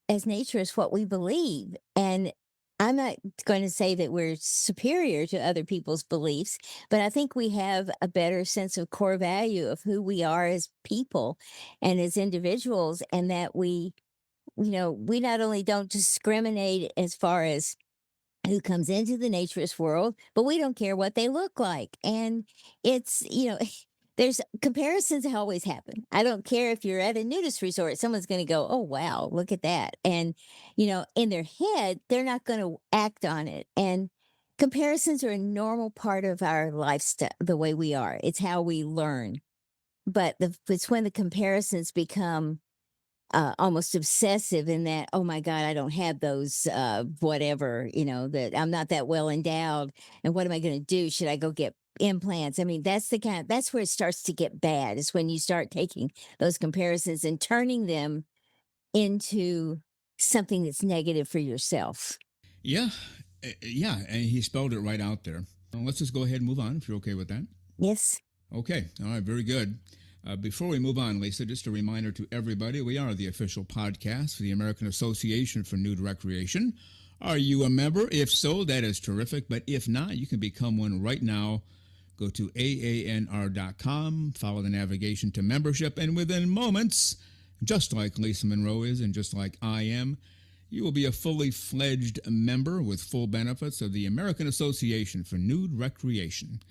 as naturists what we believe, and I'm not going to say that we're superior to other people's beliefs, but I think we have a better sense of core value of who we are as people and as individuals, and that we not only don't discriminate as far as who comes into the naturist world, but we don't care what they look like. And it's, there's comparisons always happen. I don't care if you're at a nudist resort, someone's going to go, oh, wow, look at that. And, in their head, they're not going to act on it. And comparisons are a normal part of our lifestyle, the way we are. It's how we learn. But it's when the comparisons become almost obsessive in that, oh my God, I don't have those, whatever, that I'm not that well endowed. And what am I going to do? Should I go get implants? I mean, that's where it starts to get bad, is when you start taking those comparisons and turning them into something that's negative for yourself. Yeah, yeah, and he spelled it right out there. Let's just go ahead and move on if you're okay with that. Yes. Okay, all right, very good. Before we move on, Lisa, just a reminder to everybody, we are the official podcast for the American Association for Nude Recreation. Are you a member? If so, that is terrific. But if not, you can become one right now. Go to aanr.com, follow the navigation to membership, and within moments, just like Lisa Monroe is and just like I am, you will be a fully fledged member with full benefits of the American Association for Nude Recreation.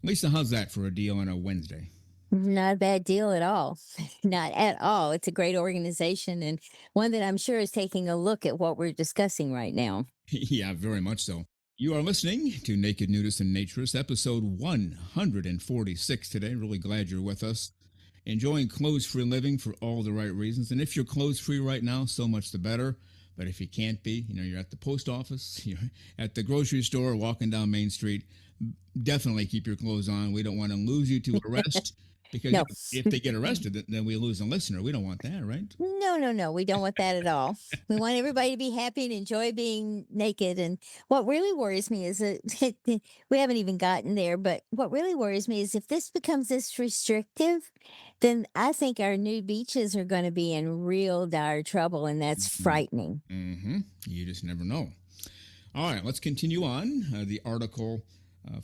Lisa, how's that for a deal on a Wednesday? Not a bad deal at all. Not at all. It's a great organization, and one that I'm sure is taking a look at what we're discussing right now. Yeah, very much so. You are listening to Naked Nudists and Naturists, episode 146 today. Really glad you're with us. Enjoying clothes-free living for all the right reasons. And if you're clothes-free right now, so much the better. But if you can't be, you're at the post office, you're at the grocery store, walking down Main Street, definitely keep your clothes on. We don't want to lose you to arrest because No. if they get arrested, then we lose a listener. We don't want that, right? No, no, no. We don't want that at all. We want everybody to be happy and enjoy being naked. And what really worries me is that we haven't even gotten there, but what really worries me is if this becomes this restrictive, then I think our new beaches are going to be in real dire trouble. And that's frightening. Mm-hmm. You just never know. All right, let's continue on. The article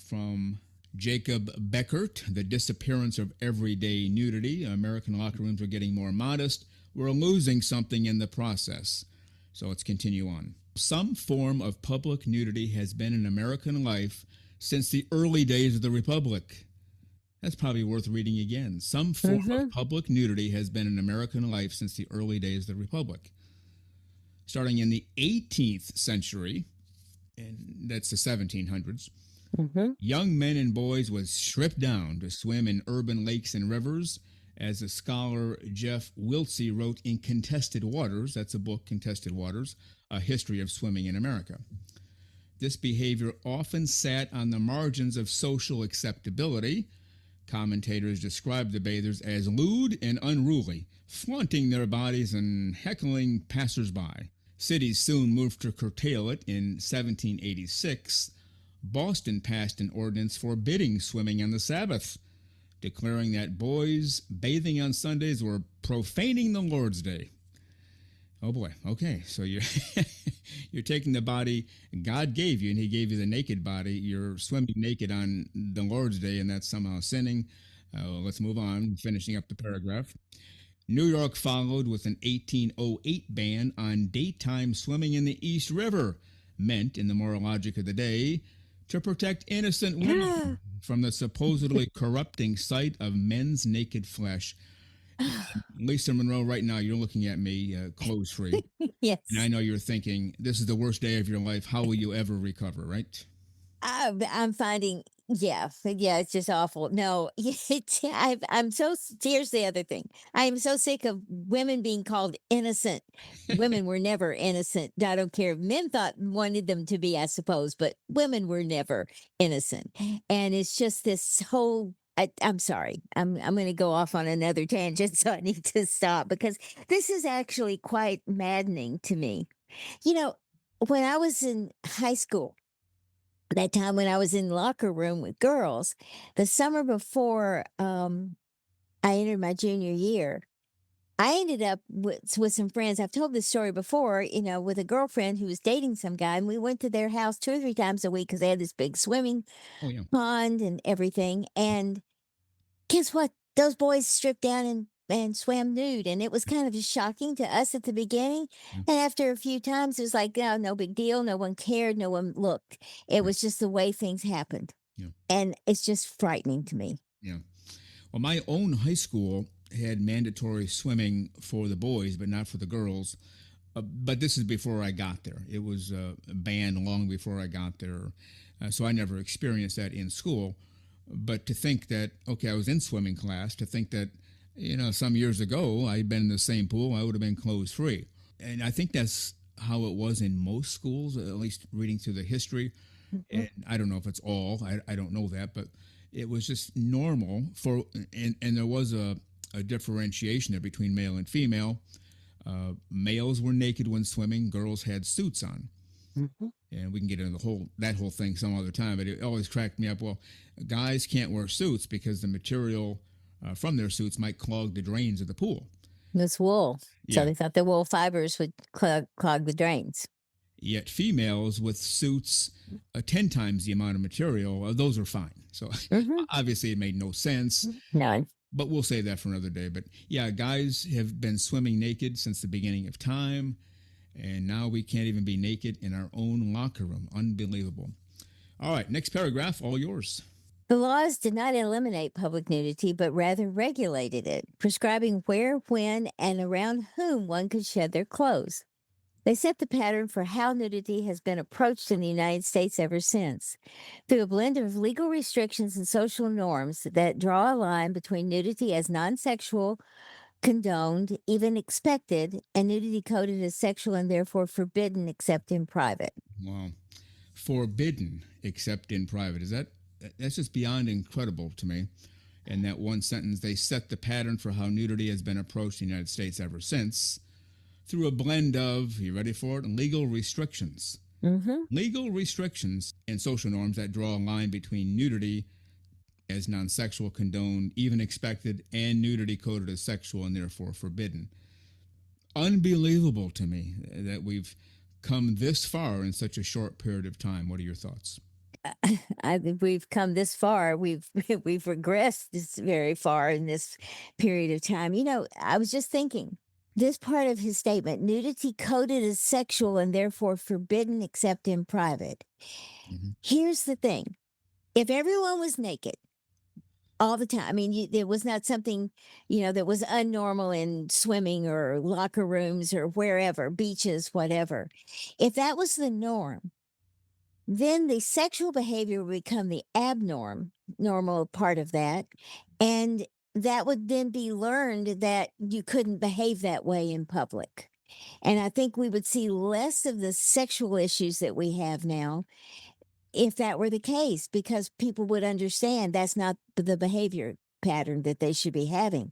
from Jacob Beckert, The Disappearance of Everyday Nudity. American locker rooms are getting more modest. We're losing something in the process. So let's continue on. Some form of public nudity has been in American life since the early days of the Republic. That's probably worth reading again. Some form of public nudity has been in American life since the early days of the Republic. Starting in the 18th century, and that's the 1700s, young men and boys was stripped down to swim in urban lakes and rivers, as the scholar Jeff Wiltsey wrote in Contested Waters, that's a book, Contested Waters, A History of Swimming in America. This behavior often sat on the margins of social acceptability. Commentators described the bathers as lewd and unruly, flaunting their bodies and heckling passersby. Cities soon moved to curtail it. In 1786, Boston passed an ordinance forbidding swimming on the Sabbath, declaring that boys bathing on Sundays were profaning the Lord's Day. Oh boy, okay, so you're you're taking the body God gave you, and he gave you the naked body. You're swimming naked on the Lord's Day, and that's somehow sinning. Let's move on, finishing up the paragraph. New York followed with an 1808 ban on daytime swimming in the East River, meant, in the moral logic of the day, to protect innocent women from the supposedly corrupting sight of men's naked flesh. Lisa Monroe, right now, you're looking at me clothes-free. Yes. And I know you're thinking, this is the worst day of your life. How will you ever recover, right? I'm finding, yeah, it's just awful. No, I'm so, here's the other thing. I am so sick of women being called innocent. Women were never innocent. I don't care. Men wanted them to be, I suppose, but women were never innocent. And it's just this whole, I'm sorry. I'm going to go off on another tangent, so I need to stop because this is actually quite maddening to me. When I was in high school, that time when I was in the locker room with girls, the summer before I entered my junior year, I ended up with some friends. I've told this story before, with a girlfriend who was dating some guy, and we went to their house 2 or 3 times a week because they had this big swimming Oh, yeah. pond and everything. And guess what? Those boys stripped down and swam nude. And it was kind of shocking to us at the beginning. Yeah. And after a few times, it was like, oh, no big deal. No one cared. No one looked. It was just the way things happened. Yeah. And it's just frightening to me. Yeah. Well, my own high school had mandatory swimming for the boys, but not for the girls. But this is before I got there. It was banned long before I got there. So I never experienced that in school. But to think that, okay, I was in swimming class, to think that Some years ago, I'd been in the same pool, I would have been clothes free. And I think that's how it was in most schools, at least reading through the history. Mhm. And I don't know if it's all, I don't know that, but it was just normal and there was a differentiation there between male and female. Males were naked when swimming, girls had suits on. Mhm. And we can get into that whole thing some other time, but it always cracked me up. Well, guys can't wear suits because the material from their suits might clog the drains of the pool. It's wool. So Yeah. they thought the wool fibers would clog the drains. Yet females with suits 10 times the amount of material, those are fine. So Mhm. obviously it made no sense, None. but we'll save that for another day. But yeah, guys have been swimming naked since the beginning of time, and now we can't even be naked in our own locker room. Unbelievable. All right, next paragraph, all yours. The laws did not eliminate public nudity, but rather regulated it, prescribing where, when, and around whom one could shed their clothes. They set the pattern for how nudity has been approached in the United States ever since, through a blend of legal restrictions and social norms that draw a line between nudity as non sexual, condoned, even expected, and nudity coded as sexual and therefore forbidden except in private. Wow. Forbidden except in private. That's just beyond incredible to me. In that one sentence, they set the pattern for how nudity has been approached in the United States ever since through a blend of, you ready for it, legal restrictions. Hmm. Legal restrictions and social norms that draw a line between nudity as non sexual, condoned, even expected, and nudity coded as sexual and therefore forbidden. Unbelievable to me that we've come this far in such a short period of time. What are your thoughts? I think we've come this far. We've we've regressed this very far in this period of time. I was just thinking this part of his statement: nudity coded as sexual and therefore forbidden except in private. Mm-hmm. Here's the thing: if everyone was naked all the time, I mean, it was not something that was unnormal in swimming or locker rooms or wherever, beaches, whatever. If that was the norm, then the sexual behavior would become the normal part of that. And that would then be learned that you couldn't behave that way in public. And I think we would see less of the sexual issues that we have now if that were the case, because people would understand that's not the behavior pattern that they should be having.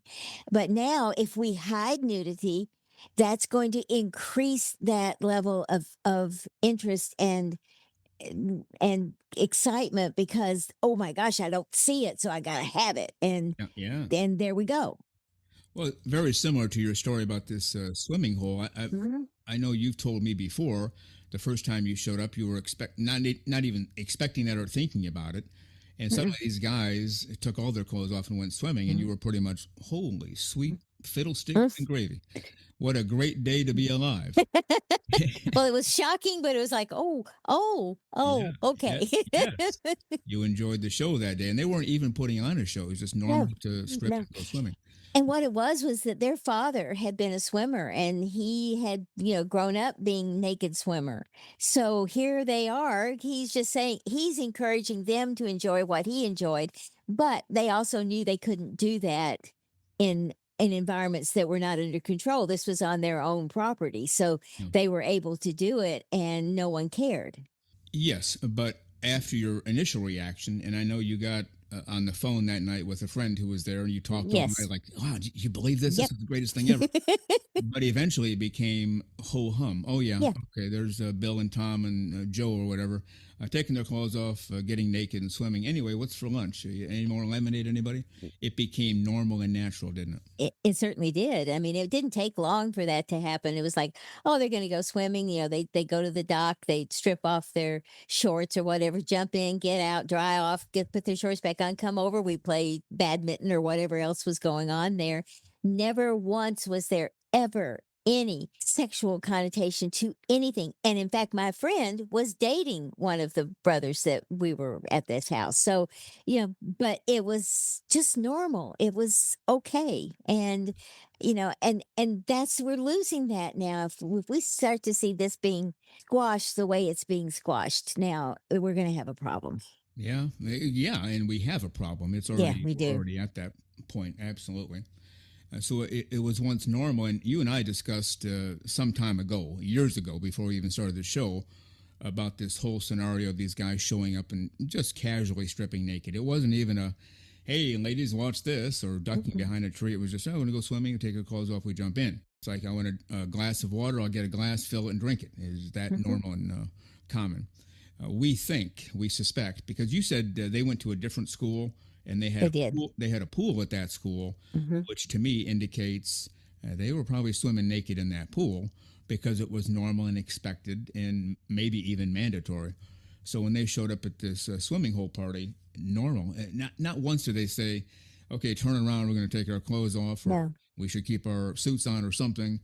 But now, if we hide nudity, that's going to increase that level of interest and excitement because, oh my gosh, I don't see it, so I gotta have it, and Yeah. Yeah. then there we go. Well, very similar to your story about this swimming hole. Mhm. I know you've told me before. The first time you showed up, you were not even expecting that or thinking about it, and Mm-mm. suddenly these guys took all their clothes off and went swimming, and you Mhm. were pretty much holy sweet fiddlesticks Mm. and gravy. What a great day to be alive! Well, it was shocking, but it was like, oh, oh, Yeah, oh, yeah, okay. yes. You enjoyed the show that day, and they weren't even putting on a show. It was just No, normal to strip no. and go swimming. And what it was that their father had been a swimmer and he had, grown up being naked swimmer. So here they are. He's just saying he's encouraging them to enjoy what he enjoyed, but they also knew they couldn't do that in environments that were not under control. This was on their own property. So Yeah. they were able to do it and no one cared. Yes, but after your initial reaction, and I know you got on the phone that night with a friend who was there, and you talked all Yes. night like, "Wow, do you believe this? Yep. This is the greatest thing ever." But eventually, it became ho hum. Oh yeah, Yeah. okay. There's Bill and Tom and Joe or whatever taking their clothes off, getting naked and swimming. Anyway, what's for lunch? Any more lemonade? Anybody? It became normal and natural, didn't it? It certainly did. I mean, it didn't take long for that to happen. It was like, oh, they're going to go swimming. They go to the dock, they strip off their shorts or whatever, jump in, get out, dry off, put their shorts back on, come over. We play badminton or whatever else was going on there. Never once was there ever any sexual connotation to anything. And in fact, my friend was dating one of the brothers that we were at this house. So but it was just normal. It was okay. And that's we're losing that now. If we start to see this being squashed the way it's being squashed now, we're going to have a problem. Yeah, yeah, and we have a problem. It's Yeah, already we we're do. already at that point. Absolutely. So it was once normal, and you and I discussed some time ago, years ago, before we even started the show, about this whole scenario of these guys showing up and just casually stripping naked. It wasn't even a, hey, ladies, watch this, or ducking Mhm. behind a tree. It was just, oh, I want to go swimming, take our clothes off, we jump in. It's like, I want a glass of water, I'll get a glass, fill it, and drink it. Is that Mhm. normal and common? We think, we suspect, because you said they went to a different school and they had They a did. pool, they had a pool at that school, Mhm. which to me indicates they were probably swimming naked in that pool because it was normal and expected and maybe even mandatory. So when they showed up at this swimming hole party, normal. Not once did they say, "Okay, turn around. We're going to take our clothes off, or No, we should keep our suits on, or something."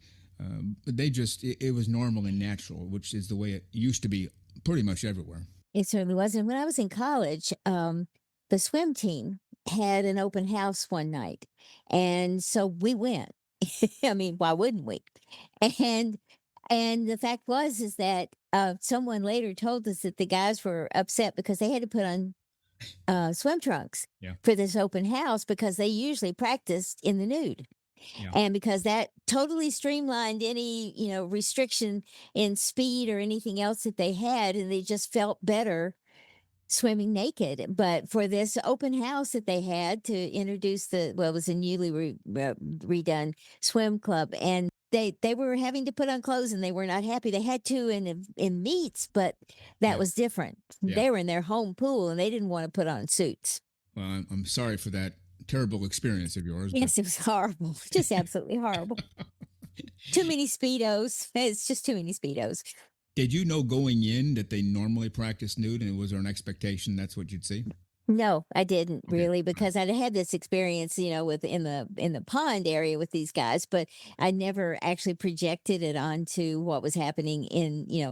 But they just it was normal and natural, which is the way it used to be pretty much everywhere. it certainly wasn't. When I was in college, the swim team had an open house one night, and so we went. I mean, why wouldn't we? And and the fact was is that someone later told us that the guys were upset because they had to put on swim trunks Yeah, for this open house because they usually practiced in the nude. yeah, And because that totally streamlined any, restriction in speed or anything else that they had, and they just felt better swimming naked. But for this open house that they had to introduce it was a newly redone swim club, and they were having to put on clothes, and they were not happy. They had to in meets, but that yeah, was different. yeah. They were in their home pool, and they didn't want to put on suits. Well, I'm sorry for that terrible experience of yours, but Yes, it was horrible, just absolutely horrible. Too many speedos. It's just too many speedos. did you know going in that they normally practice nude, and was there an expectation that's what you'd see? No, I didn't Okay, really all right. because I'd had this experience, with in the pond area with these guys, but I never actually projected it onto what was happening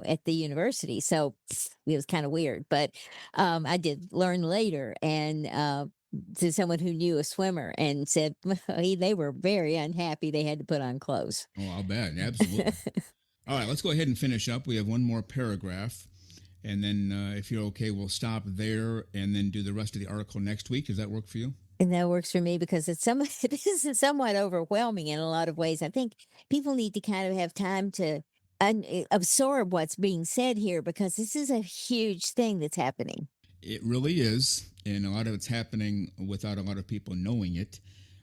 at the university. So it was kind of weird, but I did learn later and to someone who knew a swimmer and said they were very unhappy they had to put on clothes. Oh, I'll bet. Absolutely. All right, let's go ahead and finish up. We have one more paragraph. And then, if you're okay, we'll stop there and then do the rest of the article next week. Does that work for you? And that works for me because this is somewhat overwhelming in a lot of ways. I think people need to kind of have time to absorb what's being said here because this is a huge thing that's happening. It really is. And a lot of it's happening without a lot of people knowing it.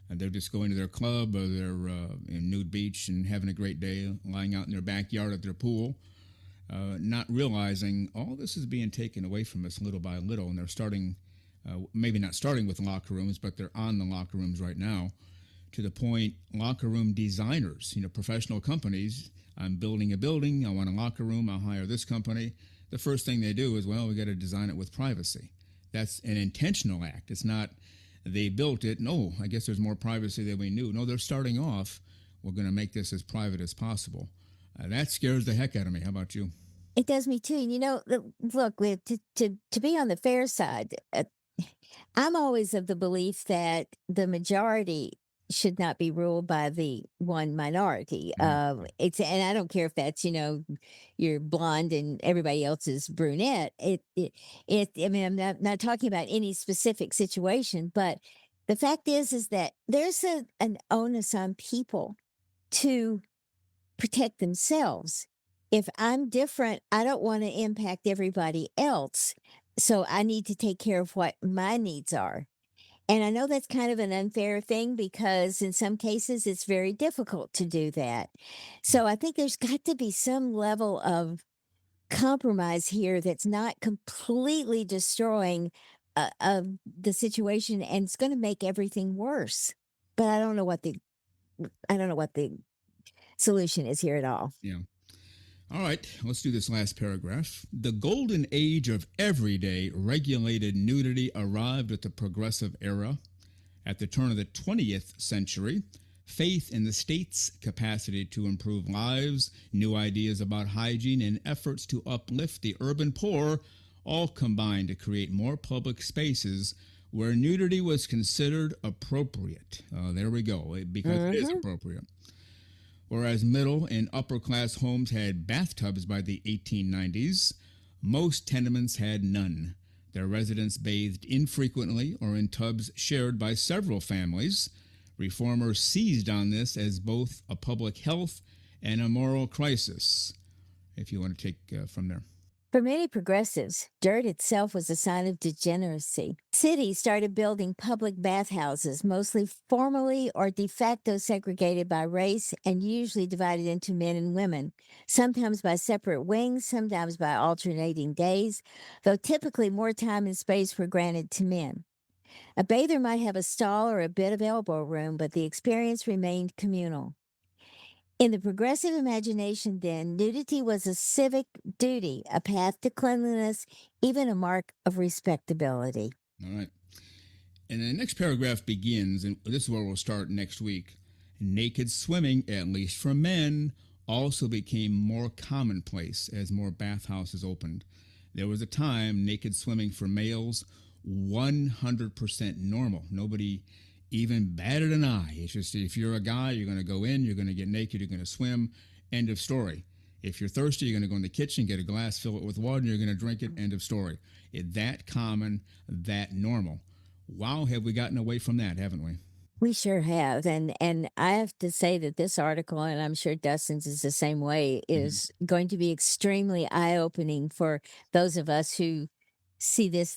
They're just going to their club or their nude beach and having a great day, lying out in their backyard at their pool, not realizing all this is being taken away from us little by little. And they're starting, maybe not starting with locker rooms, but they're on the locker rooms right now, to the point locker room designers, professional companies. I'm building a building. I want a locker room. I'll hire this company. The first thing they do is, well, we got to design it with privacy. That's an intentional act. It's not they built it. No, I guess there's more privacy than we knew. No, they're starting off. We're going to make this as private as possible. That scares the heck out of me. How about you? It does me too. And look, to be on the fair side, I'm always of the belief that the majority should not be ruled by the one minority. Mhm. And I don't care if that's you're blonde and everybody else is brunette. I mean, I'm not talking about any specific situation, but the fact is that there's an onus on people to protect themselves. If I'm different, I don't want to impact everybody else. So I need to take care of what my needs are. And I know that's kind of an unfair thing because in some cases it's very difficult to do that. So I think there's got to be some level of compromise here that's not completely destroying the situation and it's going to make everything worse. But I don't know what the solution is here at all. Yeah. All right, let's do this last paragraph. The golden age of everyday regulated nudity arrived at the progressive era. At the turn of the 20th century, faith in the state's capacity to improve lives, new ideas about hygiene, and efforts to uplift the urban poor all combined to create more public spaces where nudity was considered appropriate. There we go, because it is Hmm. appropriate. Whereas middle and upper class homes had bathtubs by the 1890s, most tenements had none. Their residents bathed infrequently or in tubs shared by several families. Reformers seized on this as both a public health and a moral crisis. If you want to take from there. For many progressives, dirt itself was a sign of degeneracy. Cities started building public bathhouses, mostly formally or de facto segregated by race and usually divided into men and women, sometimes by separate wings, sometimes by alternating days, though typically more time and space were granted to men. A bather might have a stall or a bit of elbow room, but the experience remained communal. In the progressive imagination, then, nudity was a civic duty, a path to cleanliness, even a mark of respectability. All right. And the next paragraph begins, and this is where we'll start next week. Naked swimming, at least for men, also became more commonplace as more bathhouses opened. There was a time naked swimming for males 100% normal. Nobody even batted an eye. It's just if you're a guy, you're going to go in, you're going to get naked, you're going to swim. End of story. If you're thirsty, you're going to go in the kitchen, get a glass, fill it with water, and you're going to drink it. End of story. It's that common, that normal. Wow, have we gotten away from that, haven't we? We sure have. And I have to say that this article, and I'm sure Dustin's is the same way, is going to be extremely eye-opening for those of us who see this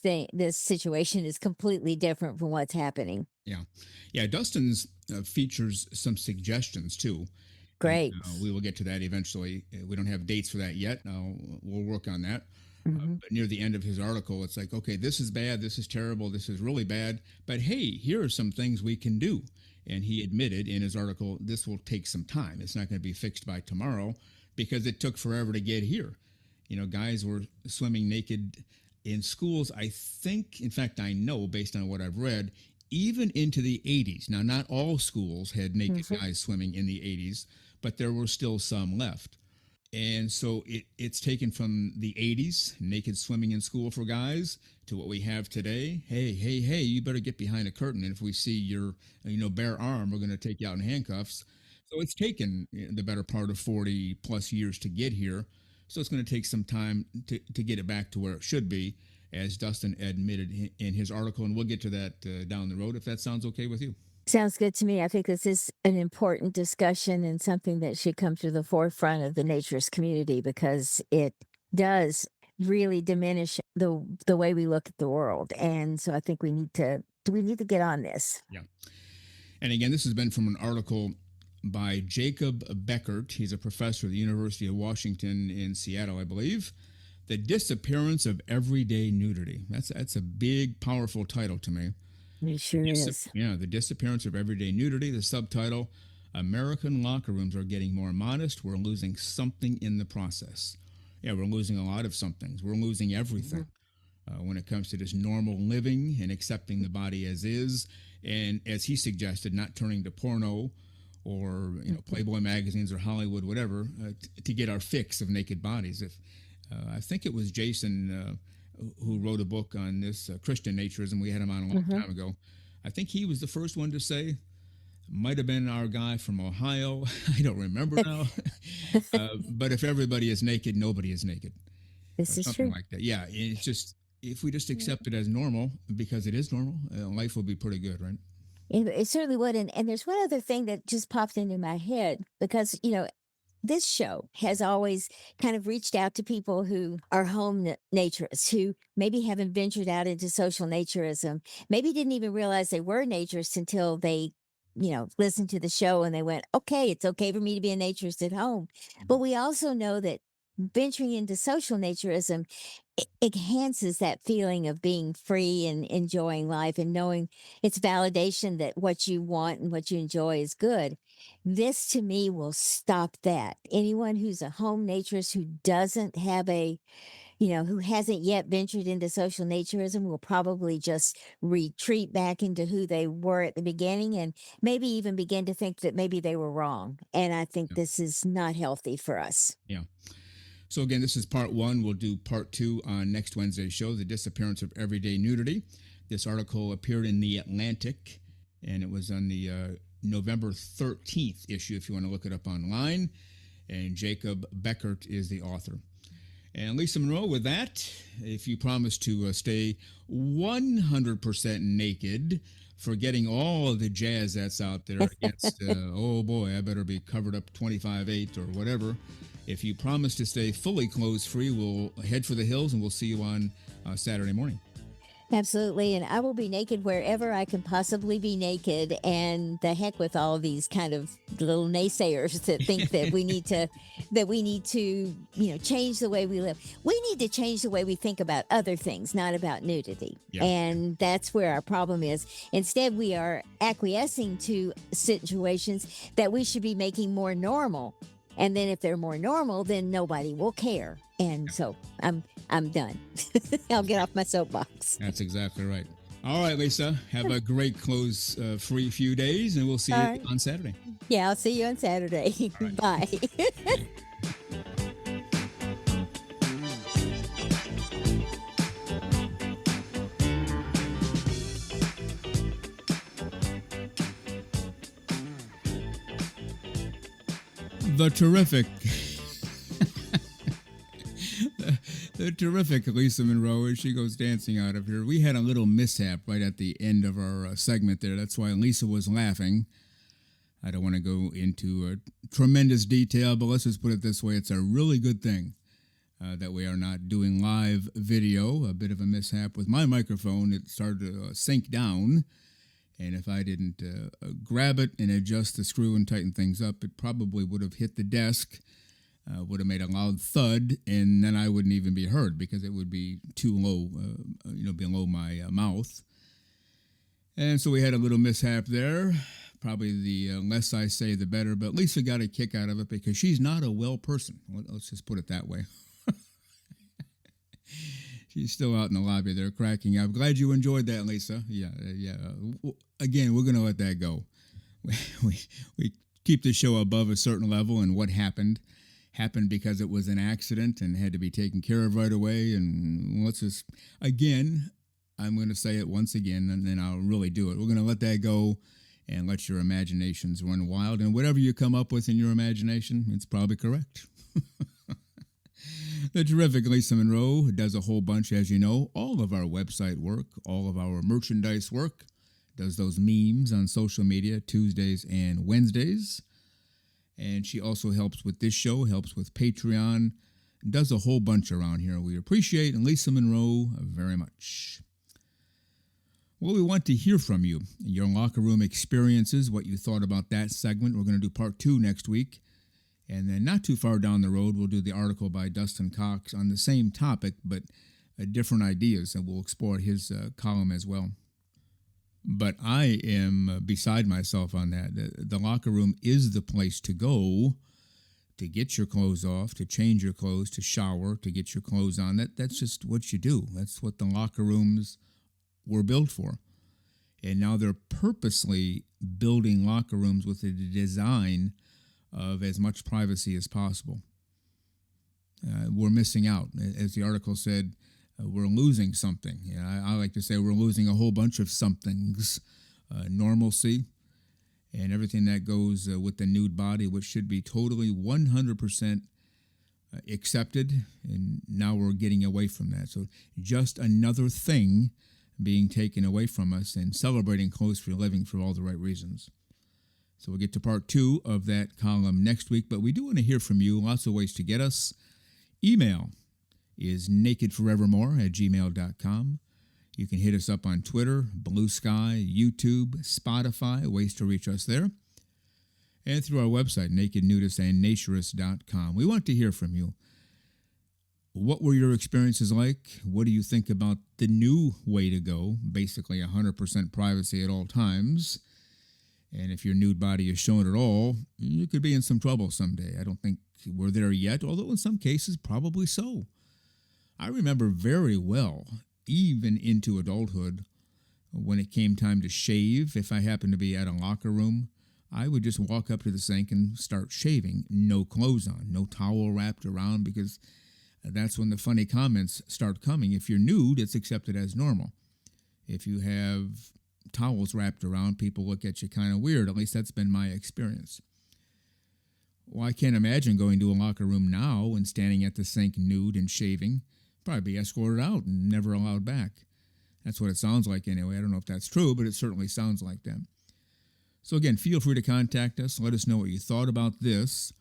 situation is completely different from what's happening. Yeah. Dustin's features some suggestions too. Great. And, we will get to that eventually. We don't have dates for that yet. We'll work on that. But near the end of his article, it's like, okay, this is bad, this is terrible, this is really bad. But hey, here are some things we can do. And he admitted in his article, this will take some time. It's not going to be fixed by tomorrow because it took forever to get here. You know, guys were swimming naked in schools, I think, in fact, I know based on what I've read, even into the 80s. Now, not all schools had naked guys swimming in the 80s, but there were still some left. And so it's taken from the 80s, naked swimming in school for guys, to what we have today. Hey, you better get behind a curtain. And if we see your, bare arm, we're going to take you out in handcuffs. So it's taken the better part of 40 plus years to get here. So it's going to take some time to get it back to where it should be, as Dustin admitted in his article. And we'll get to that down the road, if that sounds okay with you. Sounds good to me. I think this is an important discussion and something that should come to the forefront of the naturist community because it does really diminish the way we look at the world. And so I think we need to get on this. Yeah. And again, this has been from an article by Jacob Beckert. He's a professor at the University of Washington in Seattle, I believe. The Disappearance of Everyday Nudity. That's a big, powerful title to me. It sure is. Yeah, The Disappearance of Everyday Nudity. The subtitle, American locker rooms are getting more modest. We're losing something in the process. Yeah, we're losing a lot of some things. We're losing everything when it comes to just normal living and accepting the body as is. And as he suggested, not turning to porno or Playboy magazines or Hollywood, whatever, to get our fix of naked bodies. If I think it was Jason who wrote a book on this, Christian naturism. We had him on a long time ago. I think he was the first one to say, might have been our guy from Ohio. I don't remember now. But if everybody is naked, nobody is naked. This is something true. like that. Yeah, it's just, if we just accept it as normal, because it is normal, life will be pretty good, right? It certainly would. And there's one other thing that just popped into my head because, this show has always kind of reached out to people who are home naturists, who maybe haven't ventured out into social naturism, maybe didn't even realize they were naturists until they, listened to the show and they went, okay, it's okay for me to be a naturist at home. But we also know that venturing into social naturism enhances that feeling of being free and enjoying life and knowing it's validation that what you want and what you enjoy is good. This to me will stop that. Anyone who's a home naturist who doesn't have who hasn't yet ventured into social naturism will probably just retreat back into who they were at the beginning and maybe even begin to think that maybe they were wrong. And I think this is not healthy for us. Yeah. So again, this is part one. We'll do part two on next Wednesday's show, The Disappearance of Everyday Nudity. This article appeared in The Atlantic, and it was on the November 13th issue, if you want to look it up online. And Jacob Beckert is the author. And Lisa Monroe, with that, if you promise to stay 100% naked forgetting all of the jazz that's out there against, oh boy, I better be covered up 25/8 or whatever. If you promise to stay fully clothes free, we'll head for the hills and we'll see you on Saturday morning. Absolutely. And I will be naked wherever I can possibly be naked. And the heck with all these kind of little naysayers that think that we need to, change the way we live. We need to change the way we think about other things, not about nudity. Yeah. And that's where our problem is. Instead, we are acquiescing to situations that we should be making more normal. And then if they're more normal, then nobody will care. And so I'm done. I'll get off my soapbox. That's exactly right. All right, Lisa, have a great clothes free few days, and we'll see you on Saturday. Yeah, I'll see you on Saturday. Right. Bye. The terrific, the terrific Lisa Monroe as she goes dancing out of here. We had a little mishap right at the end of our segment there. That's why Lisa was laughing. I don't want to go into tremendous detail, but let's just put it this way. It's a really good thing that we are not doing live video. A bit of a mishap with my microphone. It started to sink down. And if I didn't grab it and adjust the screw and tighten things up, it probably would have hit the desk, would have made a loud thud, and then I wouldn't even be heard because it would be too low, below my mouth. And so we had a little mishap there. Probably the less I say, the better. But Lisa got a kick out of it because she's not a well person. Let's just put it that way. She's still out in the lobby there cracking up. Glad you enjoyed that, Lisa. Yeah. Again, we're going to let that go. We keep the show above a certain level, and what happened because it was an accident and had to be taken care of right away. And let's just, again, I'm going to say it once again, and then I'll really do it. We're going to let that go and let your imaginations run wild. And whatever you come up with in your imagination, it's probably correct. The terrific Lisa Monroe does a whole bunch, as you know, all of our website work, all of our merchandise work, does those memes on social media Tuesdays and Wednesdays. And she also helps with this show, helps with Patreon, does a whole bunch around here. We appreciate Lisa Monroe very much. Well, we want to hear from you, your locker room experiences, what you thought about that segment. We're going to do part 2 next week. And then not too far down the road, we'll do the article by Dustin Cox on the same topic, but different ideas, and we'll explore his column as well. But I am beside myself on that. The locker room is the place to go to get your clothes off, to change your clothes, to shower, to get your clothes on. That's just what you do. That's what the locker rooms were built for. And now they're purposely building locker rooms with a design of as much privacy as possible. We're missing out. As the article said, we're losing something. I like to say we're losing a whole bunch of somethings. Normalcy and everything that goes with the nude body, which should be totally 100% accepted, and now we're getting away from that. So just another thing being taken away from us and celebrating clothes-free living for all the right reasons. So we'll get to part 2 of that column next week, but we do want to hear from you. Lots of ways to get us. Email is nakedforevermore@gmail.com. You can hit us up on Twitter, Blue Sky, YouTube, Spotify, ways to reach us there. And through our website, nakednudistandnaturist.com. We want to hear from you. What were your experiences like? What do you think about the new way to go? Basically 100% privacy at all times. And if your nude body is shown at all, you could be in some trouble someday. I don't think we're there yet, although in some cases, probably so. I remember very well, even into adulthood, when it came time to shave. If I happened to be at a locker room, I would just walk up to the sink and start shaving. No clothes on, no towel wrapped around, because that's when the funny comments start coming. If you're nude, it's accepted as normal. If you have towels wrapped around, people look at you kind of weird. At least that's been my experience. Well, I can't imagine going to a locker room now and standing at the sink nude and shaving. Probably be escorted out and never allowed back. That's what it sounds like anyway. I don't know if that's true, but it certainly sounds like that. So again, feel free to contact us. Let us know what you thought about this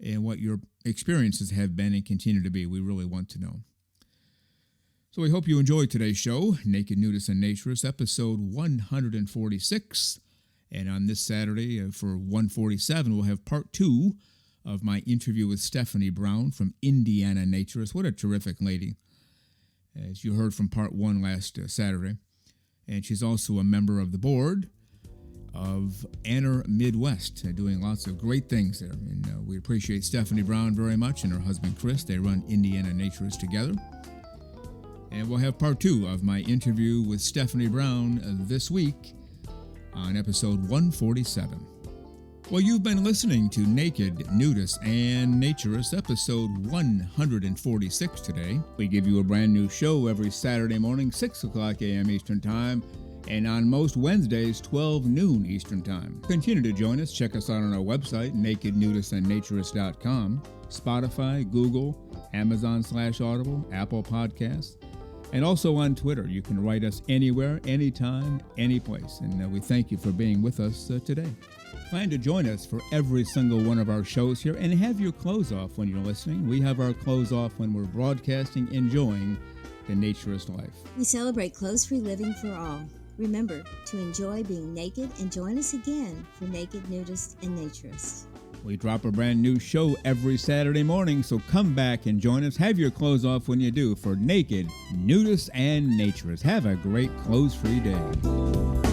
and what your experiences have been and continue to be. We really want to know. So we hope you enjoyed today's show, Naked Nudists and Naturists, episode 146. And on this Saturday for 147, we'll have part 2 of my interview with Stephanie Brown from Indiana Naturist. What a terrific lady, as you heard from part 1 last Saturday. And she's also a member of the board of Anner Midwest, doing lots of great things there. And we appreciate Stephanie Brown very much and her husband Chris. They run Indiana Naturist together. And we'll have part 2 of my interview with Stephanie Brown this week on episode 147. Well, you've been listening to Naked Nudists and Naturists, episode 146 today. We give you a brand new show every Saturday morning, 6 o'clock a.m. Eastern Time, and on most Wednesdays, 12 noon Eastern Time. Continue to join us. Check us out on our website, nakednudistandnaturist.com, Spotify, Google, Amazon/Audible, Apple Podcasts, and also on Twitter. You can write us anywhere, anytime, any place. And we thank you for being with us today. Plan to join us for every single one of our shows here and have your clothes off when you're listening. We have our clothes off when we're broadcasting, enjoying the naturist life. We celebrate clothes-free living for all. Remember to enjoy being naked and join us again for Naked Nudists and Naturists. We drop a brand new show every Saturday morning, so come back and join us. Have your clothes off when you do for Naked Nudists and Naturists. Have a great clothes-free day.